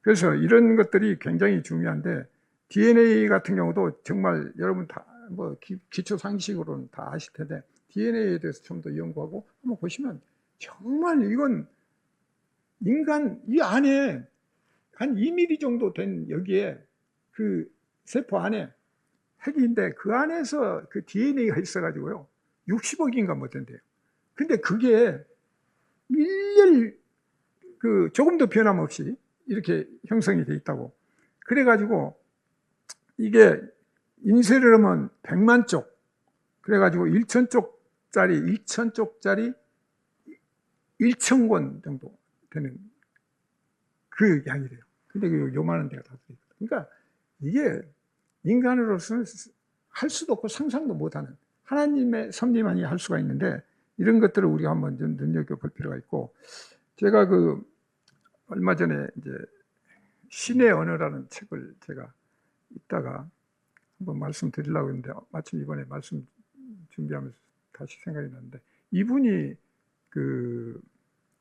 Speaker 1: 그래서 이런 것들이 굉장히 중요한데 DNA 같은 경우도 정말 여러분 다 뭐 기초 상식으로는 다 아실 텐데 DNA에 대해서 좀 더 연구하고 한번 보시면 정말 이건 인간 이 안에 한 2mm 정도 된 여기에 그 세포 안에 핵인데 그 안에서 그 DNA가 있어가지고요 60억인가 뭐 된대요. 근데 그게 일렬 그 조금도 변함없이 이렇게 형성이 돼 있다고. 그래가지고 이게 인쇄를 하면 100만 쪽, 그래가지고 1,000쪽짜리 1,000권 정도 되는 그 양이래요. 근데 그 요만한 데가 다 들어있거든요. 그러니까 이게 인간으로서는 할 수도 없고 상상도 못하는 하나님의 섭리만이 할 수가 있는데 이런 것들을 우리가 한번 좀 눈여겨볼 필요가 있고, 제가 그 얼마 전에 이제 신의 언어라는 책을 제가 읽다가 한번 말씀드리려고 했는데 마침 이번에 말씀 준비하면서 다시 생각이 났는데, 이분이 그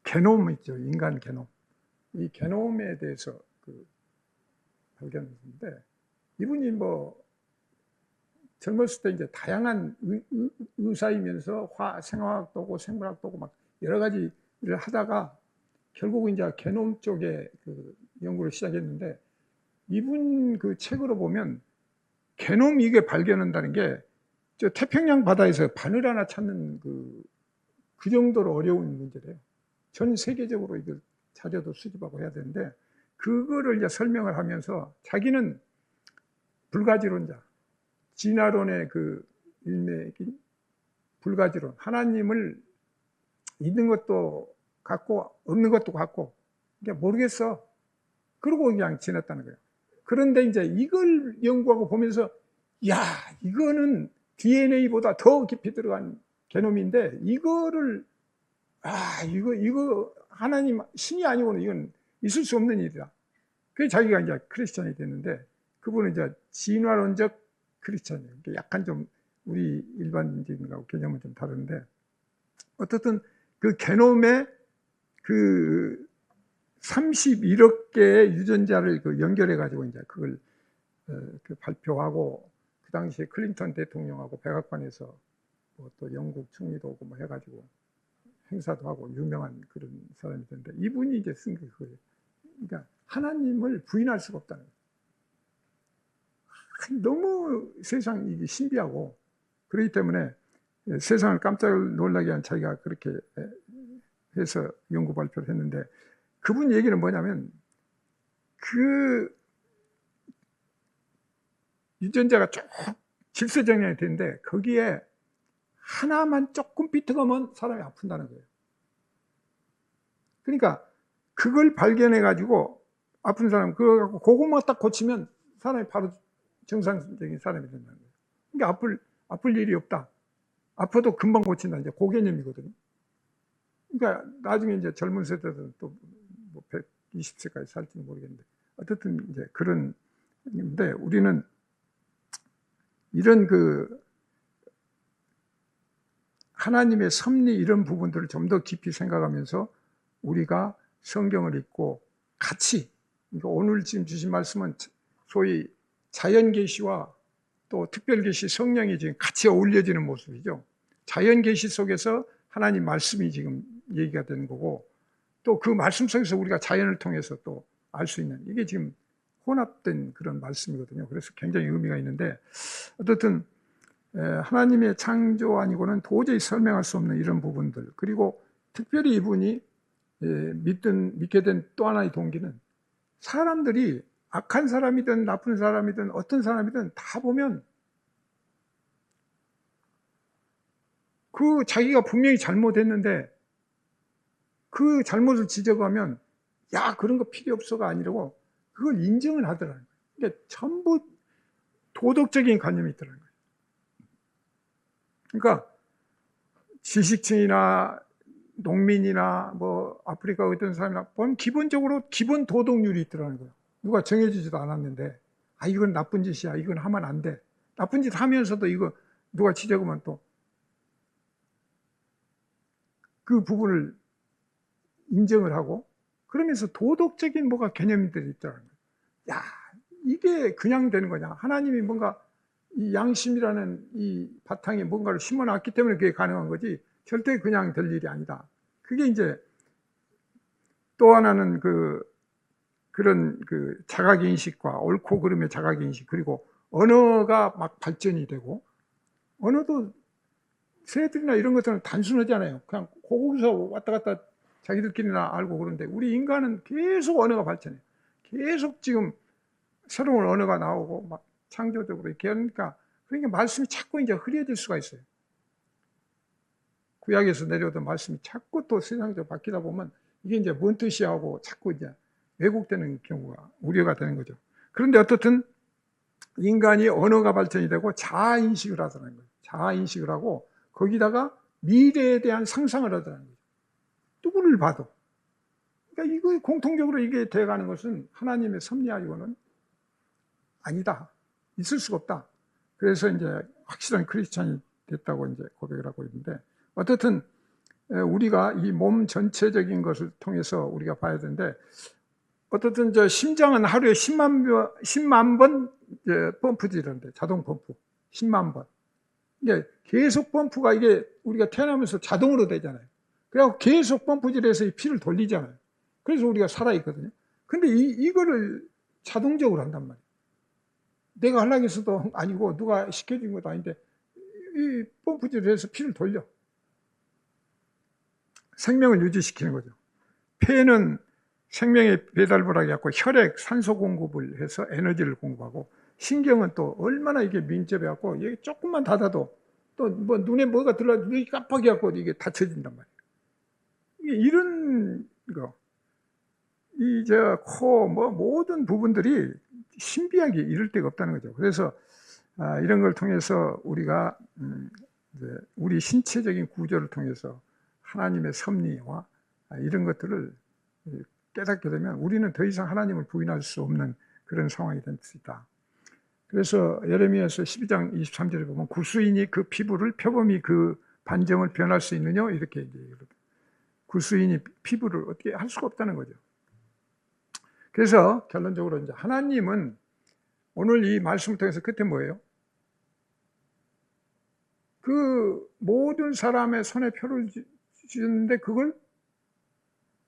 Speaker 1: 게놈 있죠, 인간 게놈, 이 게놈에 대해서 그 발견했는데, 이분이 뭐 젊었을 때 이제 다양한 의사이면서 생화학도 하고 생물학도 하고 막 여러 가지 일을 하다가 결국 이제 게놈 쪽에 그 연구를 시작했는데, 이분 그 책으로 보면 게놈 이게 발견한다는 게 저 태평양 바다에서 바늘 하나 찾는 그 정도로 어려운 문제래요. 전 세계적으로 이걸 자료도 수집하고 해야 되는데, 그거를 이제 설명을 하면서 자기는 불가지론자, 진화론의 그 일맥인 불가지론, 하나님을 있는 것도 같고 없는 것도 같고 그냥 모르겠어. 그러고 그냥 지냈다는 거예요. 그런데 이제 이걸 연구하고 보면서 야, 이거는 DNA보다 더 깊이 들어간 게놈인데 이거를 이거 하나님 신이 아니고는 이건 있을 수 없는 일이다. 그래서 자기가 이제 크리스천이 됐는데, 그분은 이제 진화론적 크리스천이에요. 약간 좀 우리 일반인들하고 개념은 좀 다른데, 어떻든 그 게놈에 그 31억 개의 유전자를 그 연결해 가지고 이제 그걸 그 발표하고, 그 당시에 클린턴 대통령하고 백악관에서 뭐또 영국 총리도 오고 뭐 해가지고 행사도 하고 유명한 그런 사람이 됐는데, 이분이 이제 쓴 게 그거예요. 그러니까 하나님을 부인할 수가 없다는 거예요. 너무 세상이 신비하고, 그렇기 때문에 세상을 깜짝 놀라게 한 자기가 그렇게 해서 연구 발표를 했는데, 그분 얘기는 뭐냐면 그 유전자가 쭉 질서정연이 되는데 거기에 하나만 조금 비틀어면 사람이 아픈다는 거예요. 그러니까 그걸 발견해 가지고 아픈 사람 그거만 딱 고치면 사람이 바로 정상적인 사람이 된다는 거예요. 그러니까 아플 일이 없다. 아파도 금방 고친다. 이제 그 개념이거든요. 그러니까 나중에 이제 젊은 세대들은 또 뭐 120세까지 살지는 모르겠는데, 어쨌든 이제 그런데 우리는 이런 그 하나님의 섭리 이런 부분들을 좀 더 깊이 생각하면서 우리가 성경을 읽고 같이, 그러니까 오늘 지금 주신 말씀은 소위 자연계시와 또 특별계시, 성령이 지금 같이 어울려지는 모습이죠. 자연계시 속에서 하나님 말씀이 지금 얘기가 되는 거고, 또 그 말씀 속에서 우리가 자연을 통해서 또 알 수 있는, 이게 지금 혼합된 그런 말씀이거든요. 그래서 굉장히 의미가 있는데, 어쨌든 하나님의 창조 아니고는 도저히 설명할 수 없는 이런 부분들, 그리고 특별히 이분이 믿게 된 또 하나의 동기는, 사람들이 악한 사람이든 나쁜 사람이든 어떤 사람이든 다 보면 그 자기가 분명히 잘못했는데 그 잘못을 지적하면 야 그런 거 필요 없어가 아니라고 그걸 인정을 하더라는 거예요. 그러니까 전부 도덕적인 관념이 있더라는 거예요. 그러니까 지식층이나 농민이나 뭐 아프리카 어떤 사람이나 보면 기본적으로 기본 도덕률이 있더라는 거예요. 누가 정해주지도 않았는데 아 이건 나쁜 짓이야, 이건 하면 안 돼. 나쁜 짓 하면서도 이거 누가 지적하면 또 그 부분을 인정을 하고 그러면서 도덕적인 뭐가 개념들이 있더라는 거예요. 야 이게 그냥 되는 거냐. 하나님이 뭔가 이 양심이라는 이 바탕에 뭔가를 심어놨기 때문에 그게 가능한 거지 절대 그냥 될 일이 아니다. 그게 이제 또 하나는 그런 자각인식과 옳고 그름의 자각인식 그리고 언어가 막 발전이 되고 언어도 새들이나 이런 것들은 단순하잖아요. 그냥 거기서 왔다 갔다 자기들끼리나 알고 그러는데 우리 인간은 계속 언어가 발전해요. 계속 지금 새로운 언어가 나오고 막 창조적으로 이렇게 하니까 그러니까 말씀이 자꾸 이제 흐려질 수가 있어요. 구약에서 내려오던 말씀이 자꾸 또 세상적으로 바뀌다 보면 이게 이제 뭔 뜻이야 하고 자꾸 이제 왜곡되는 경우가 우려가 되는 거죠. 그런데 어떻든 인간이 언어가 발전이 되고 자아인식을 하더라는 거예요. 자아인식을 하고 거기다가 미래에 대한 상상을 하더라는 거예요. 누구를 봐도. 그러니까 이거 공통적으로 이게 돼가는 것은 하나님의 섭리하고는 아니다. 있을 수가 없다. 그래서 이제 확실한 크리스찬이 됐다고 이제 고백을 하고 있는데 어쨌든 우리가 이 몸 전체적인 것을 통해서 우리가 봐야 되는데 어쨌든 저 심장은 하루에 10만 번 펌프지 이런데 자동 펌프 10만 번. 이게 계속 펌프가 이게 우리가 태어나면서 자동으로 되잖아요. 그래갖고 계속 펌프질해서 이 피를 돌리잖아요. 그래서 우리가 살아있거든요. 근데 이거를 자동적으로 한단 말이에요. 내가 하려고 해서도 아니고 누가 시켜준 것도 아닌데 이 펌프질을 해서 피를 돌려. 생명을 유지시키는 거죠. 폐는 생명의 배달부라고 해갖고 혈액, 산소 공급을 해서 에너지를 공급하고 신경은 또 얼마나 이게 민첩해갖고 이게 조금만 닫아도 또 뭐 눈에 뭐가 들어와 눈이 깜빡해갖고 이게 닫혀진단 말이에요. 이런 거, 코, 뭐 모든 부분들이 신비하게 이를 데가 없다는 거죠. 그래서 이런 걸 통해서 우리가 우리 신체적인 구조를 통해서 하나님의 섭리와 이런 것들을 깨닫게 되면 우리는 더 이상 하나님을 부인할 수 없는 그런 상황이 될 수 있다. 그래서 예레미야서 12장 23절에 보면 구수인이 그 피부를 표범이 그 반점을 변할 수 있느냐 이렇게 얘기해요. 구수인이 피부를 어떻게 할 수가 없다는 거죠. 그래서 결론적으로 이제 하나님은 오늘 이 말씀을 통해서 끝에 뭐예요? 그 모든 사람의 손에 표를 주셨는데 그걸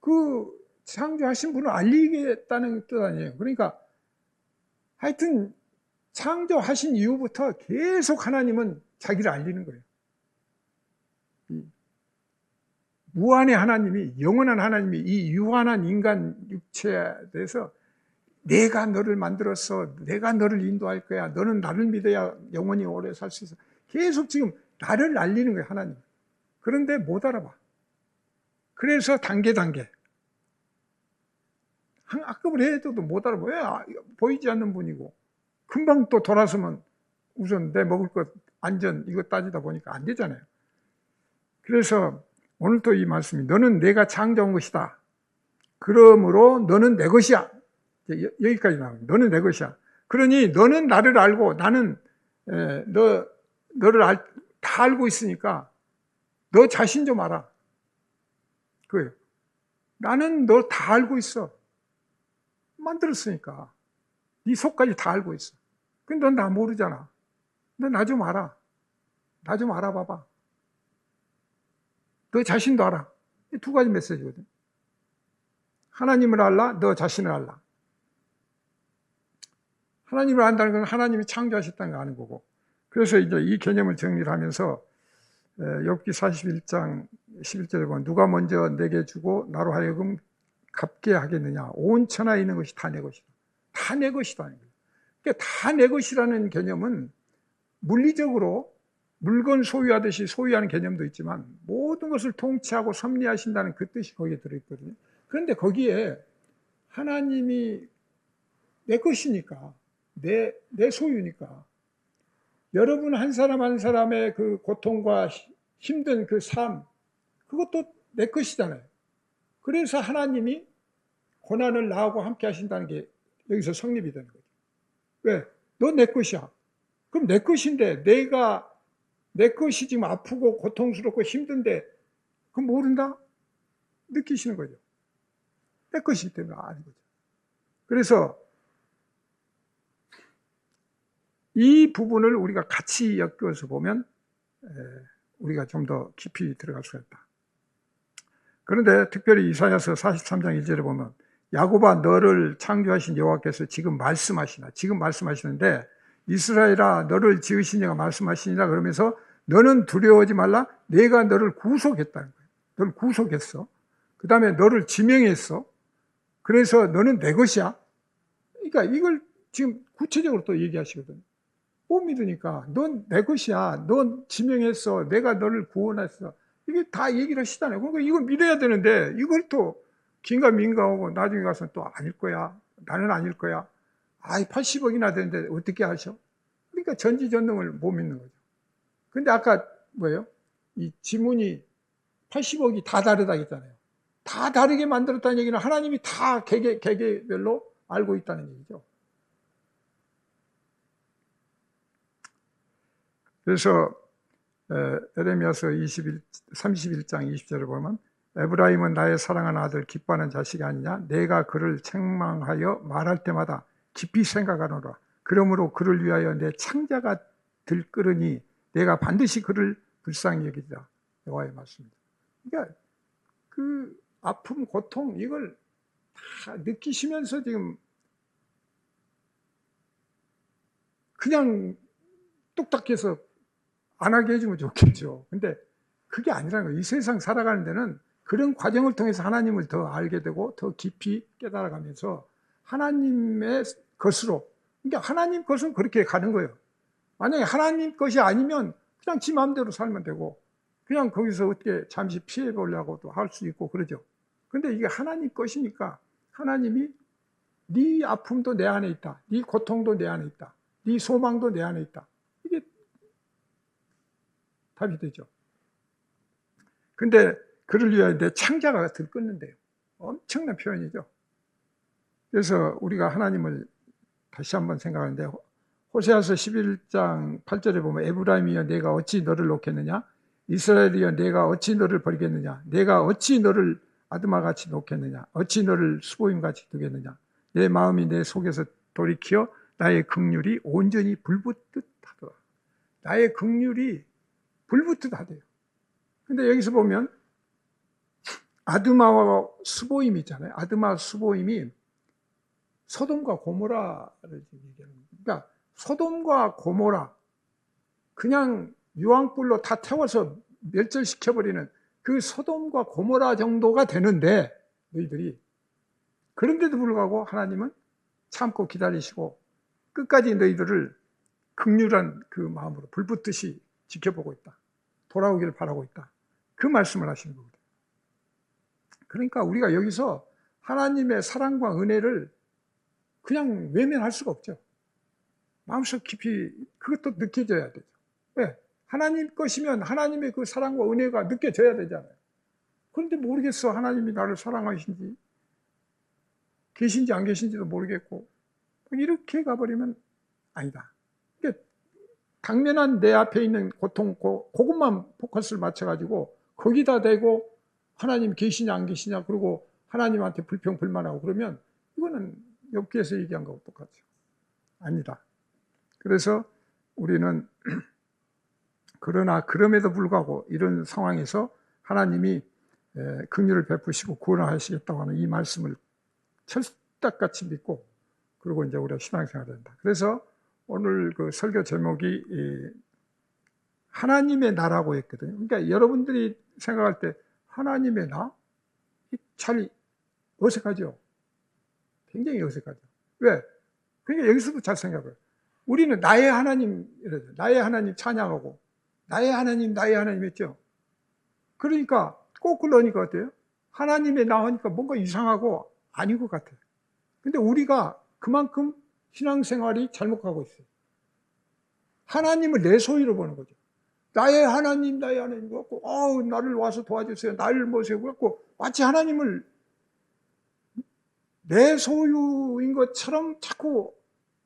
Speaker 1: 그 창조하신 분을 알리겠다는 뜻 아니에요. 그러니까 하여튼 창조하신 이후부터 계속 하나님은 자기를 알리는 거예요. 무한의 하나님이, 영원한 하나님이 이 유한한 인간 육체에 대해서 내가 너를 만들었어, 내가 너를 인도할 거야, 너는 나를 믿어야 영원히 오래 살 수 있어. 계속 지금 나를 알리는 거예요, 하나님. 그런데 못 알아봐. 그래서 단계 악급을 해도 못 알아봐. 왜? 보이지 않는 분이고 금방 또 돌아서면 우선 내 먹을 것 안전 이거 따지다 보니까 안 되잖아요. 그래서 오늘 또 이 말씀이 너는 내가 창조한 것이다. 그러므로 너는 내 것이야. 여기까지 나옵니다. 너는 내 것이야. 그러니 너는 나를 알고 나는 너를 다 알고 있으니까 너 자신 좀 알아. 그래요. 나는 너 다 알고 있어. 만들었으니까. 네 속까지 다 알고 있어. 근데 넌 나 모르잖아. 너 나 좀 알아. 나 좀 알아봐봐. 너 자신도 알아. 이 두 가지 메시지거든. 하나님을 알라, 너 자신을 알라. 하나님을 안다는 건 하나님이 창조하셨다는 거 아는 거고. 그래서 이제 이 개념을 정리를 하면서 욥기 41장 11절에 보면 누가 먼저 내게 주고 나로 하여금 갚게 하겠느냐. 온 천하에 있는 것이 다 내 것이다. 다 내 것이다. 그러니까 다 내 것이라는 개념은 물리적으로 물건 소유하듯이 소유하는 개념도 있지만 모든 것을 통치하고 섭리하신다는 그 뜻이 거기에 들어있거든요. 그런데 거기에 하나님이 내 것이니까, 내 소유니까, 여러분 한 사람 한 사람의 그 고통과 힘든 그 삶, 그것도 내 것이잖아요. 그래서 하나님이 고난을 나하고 함께 하신다는 게 여기서 성립이 되는 거죠. 왜? 너 내 것이야. 그럼 내 것인데 내 것이 지금 아프고 고통스럽고 힘든데 그럼 모른다? 느끼시는 거죠. 내 것이기 때문에 아는 거죠. 그래서 이 부분을 우리가 같이 엮어서 보면 우리가 좀 더 깊이 들어갈 수가 있다. 그런데 특별히 이사야서 43장 1절에 보면 야곱아 너를 창조하신 여호와께서 지금 말씀하시는데 이스라엘아 너를 지으신 이가 말씀하시니라 그러면서 너는 두려워하지 말라 내가 너를 구속했다는 거예요. 너를 구속했어. 그 다음에 너를 지명했어. 그래서 너는 내 것이야. 그러니까 이걸 지금 구체적으로 또 얘기하시거든요. 못 믿으니까 넌 내 것이야. 넌 지명했어. 내가 너를 구원했어. 이게 다 얘기를 하시잖아요. 그러니까 이걸 믿어야 되는데 이걸 또 긴가민가하고 나중에 가서 또 아닐 거야. 나는 아닐 거야. 80억이나 되는데 어떻게 하셔? 그러니까 전지전능을 못 믿는 거죠. 근데 아까 뭐예요? 이 지문이 80억이 다 다르다 했잖아요. 다 다르게 만들었다는 얘기는 하나님이 다 개개별로 알고 있다는 얘기죠. 그래서 에레미야서 31장 20절을 보면 에브라임은 나의 사랑하는 아들 기뻐하는 자식이 아니냐 내가 그를 책망하여 말할 때마다 깊이 생각하노라 그러므로 그를 위하여 내 창자가 들끓으니 내가 반드시 그를 불쌍히 여기리라 여호와의 말씀입니다. 그러니까 그 아픔 고통 이걸 다 느끼시면서 지금 그냥 뚝딱해서 안 하게 해주면 좋겠죠. 근데 그게 아니라는 거예요. 이 세상 살아가는 데는 그런 과정을 통해서 하나님을 더 알게 되고 더 깊이 깨달아가면서 하나님의 것으로, 그러니까 하나님 것은 그렇게 가는 거예요. 만약에 하나님 것이 아니면 그냥 지 마음대로 살면 되고 그냥 거기서 어떻게 잠시 피해 보려고도 할 수 있고 그러죠. 근데 이게 하나님 것이니까 하나님이 네 아픔도 내 안에 있다. 네 고통도 내 안에 있다. 네 소망도 내 안에 있다. 이게 답이 되죠. 근데 그를 위하여 내 창자가 들끓는데요. 엄청난 표현이죠. 그래서 우리가 하나님을 다시 한번 생각하는데 호세아서 11장 8절에 보면 에브라임이여 내가 어찌 너를 놓겠느냐 이스라엘이여 내가 어찌 너를 버리겠느냐 내가 어찌 너를 아드마같이 놓겠느냐 어찌 너를 수보임같이 두겠느냐 내 마음이 내 속에서 돌이키어 나의 긍휼이 온전히 불붙듯 하더라. 나의 긍휼이 불붙듯 하대요. 근데 여기서 보면 아드마와 수보임 있잖아요. 아드마 수보임이 소돔과 고모라를 얘기하는 거예요. 그러니까 소돔과 고모라 그냥 유황불로 다 태워서 멸절시켜버리는 그 소돔과 고모라 정도가 되는데 너희들이 그런데도 불구하고 하나님은 참고 기다리시고 끝까지 너희들을 긍휼한 그 마음으로 불붙듯이 지켜보고 있다. 돌아오기를 바라고 있다. 그 말씀을 하시는 겁니다. 그러니까 우리가 여기서 하나님의 사랑과 은혜를 그냥 외면할 수가 없죠. 마음속 깊이 그것도 느껴져야 되죠. 왜? 하나님 것이면 하나님의 그 사랑과 은혜가 느껴져야 되잖아요. 그런데 모르겠어. 하나님이 나를 사랑하신지 계신지 안 계신지도 모르겠고 이렇게 가버리면 아니다. 그러니까 당면한 내 앞에 있는 고통 그것만 포커스를 맞춰가지고 거기다 대고 하나님 계시냐 안 계시냐 그러고 하나님한테 불평불만하고 그러면 이거는 욥기에서 얘기한 거하고 똑같죠. 아니다. 그래서 우리는 그러나 그럼에도 불구하고 이런 상황에서 하나님이 긍휼을 베푸시고 구원하시겠다고 하는 이 말씀을 철딱같이 믿고 그리고 이제 우리가 신앙생활을 한다. 그래서 오늘 그 설교 제목이 하나님의 나라고 했거든요. 그러니까 여러분들이 생각할 때 하나님의 나? 잘 어색하죠? 굉장히 어색하죠. 왜? 그러니까 여기서도 잘 생각해요. 우리는 나의 하나님 찬양하고 나의 하나님 했죠. 그러니까 거꾸로 하니까 어때요? 하나님의 나 하니까 뭔가 이상하고 아닌 것 같아요. 근데 우리가 그만큼 신앙생활이 잘못 가고 있어요. 하나님을 내 소유로 보는 거죠. 나의 하나님 갖고, 나를 와서 도와주세요. 나를 모세요. 갖고, 마치 하나님을 내 소유인 것처럼 자꾸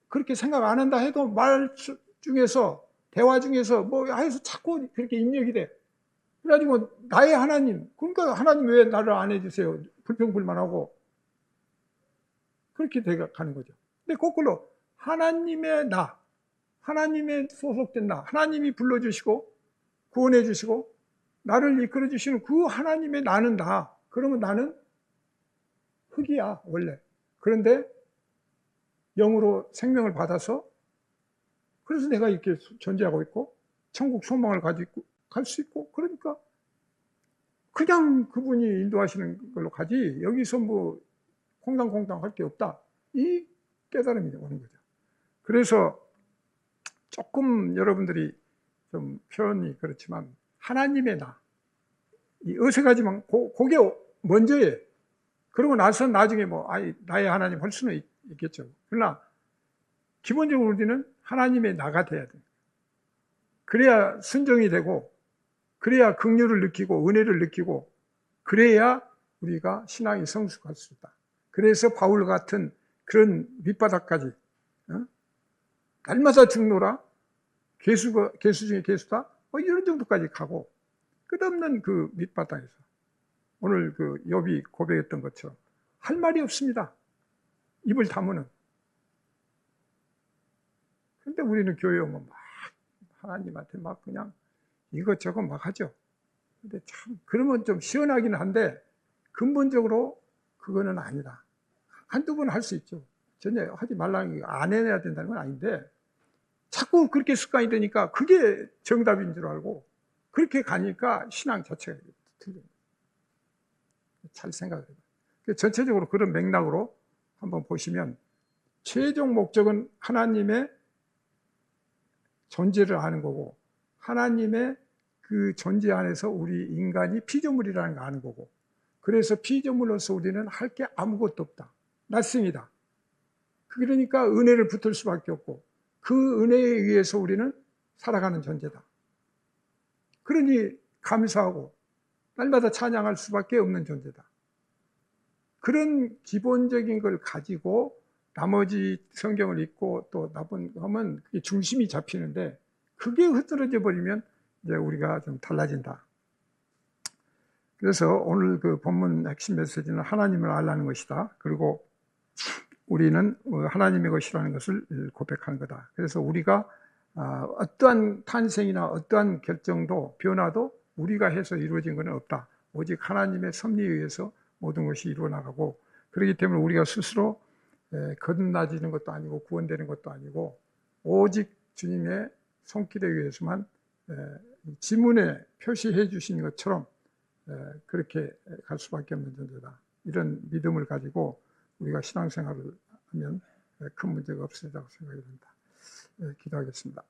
Speaker 1: 그렇게 생각 안 한다 해도 말 중에서, 대화 중에서 뭐 해서 자꾸 그렇게 입력이 돼. 그래가지고, 나의 하나님. 그러니까 하나님 왜 나를 안 해주세요? 불평불만하고. 그렇게 돼가는 거죠. 근데 거꾸로, 하나님의 나, 하나님의 소속된 나, 하나님이 불러주시고, 구원해 주시고, 나를 이끌어 주시는 그 하나님의 나는 나. 그러면 나는 흙이야, 원래. 그런데 영으로 생명을 받아서, 그래서 내가 이렇게 존재하고 있고, 천국 소망을 가지고 갈 수 있고, 그러니까 그냥 그분이 인도하시는 걸로 가지, 여기서 뭐 콩당콩당 할 게 없다. 이 깨달음이 오는 거죠. 그래서 조금 여러분들이 좀 표현이 그렇지만, 하나님의 나, 이 어색하지만 그게 먼저예요. 그러고 나서 나중에 뭐 나의 하나님 할 수는 있겠죠. 그러나 기본적으로 우리는 하나님의 나가 돼야 돼요. 그래야 순종이 되고, 그래야 긍휼을 느끼고 은혜를 느끼고, 그래야 우리가 신앙이 성숙할 수 있다. 그래서 바울 같은 그런 밑바닥까지, 날마다 죽노라, 개수 중에 개수다, 이런 정도까지 가고, 끝없는 그 밑바닥에서 오늘 그 욥이 고백했던 것처럼 할 말이 없습니다. 입을 다무는. 근데 우리는 교회 오면 막 하나님한테 막 그냥 이것저것 막 하죠. 근데 참 그러면 좀 시원하긴 한데 근본적으로 그거는 아니다. 한두 번 할 수 있죠. 전혀 하지 말라는 게 안 해야 된다는 건 아닌데 자꾸 그렇게 습관이 되니까 그게 정답인 줄 알고 그렇게 가니까 신앙 자체가 틀려요. 잘 생각해요. 전체적으로 그런 맥락으로 한번 보시면 최종 목적은 하나님의 존재를 아는 거고, 하나님의 그 존재 안에서 우리 인간이 피조물이라는 걸 아는 거고, 그래서 피조물로서 우리는 할 게 아무것도 없다. 낯생이다. 그러니까 은혜를 붙을 수밖에 없고, 그 은혜에 의해서 우리는 살아가는 존재다. 그러니 감사하고 날마다 찬양할 수밖에 없는 존재다. 그런 기본적인 걸 가지고 나머지 성경을 읽고 또 나쁜 하면 그게 중심이 잡히는데 그게 흐트러져 버리면 이제 우리가 좀 달라진다. 그래서 오늘 그 본문 핵심 메시지는 하나님을 알라는 것이다. 그리고 우리는 하나님의 것이라는 것을 고백하는 거다. 그래서 우리가 어떠한 탄생이나 어떠한 결정도 변화도 우리가 해서 이루어진 것은 없다. 오직 하나님의 섭리에 의해서 모든 것이 이루어 나가고, 그렇기 때문에 우리가 스스로 거듭나지는 것도 아니고 구원되는 것도 아니고 오직 주님의 손길에 의해서만 지문에 표시해 주신 것처럼 그렇게 갈 수밖에 없는 존재다. 이런 믿음을 가지고 우리가 신앙생활을 하면 큰 문제가 없으리라고 생각이 듭니다. 기도하겠습니다.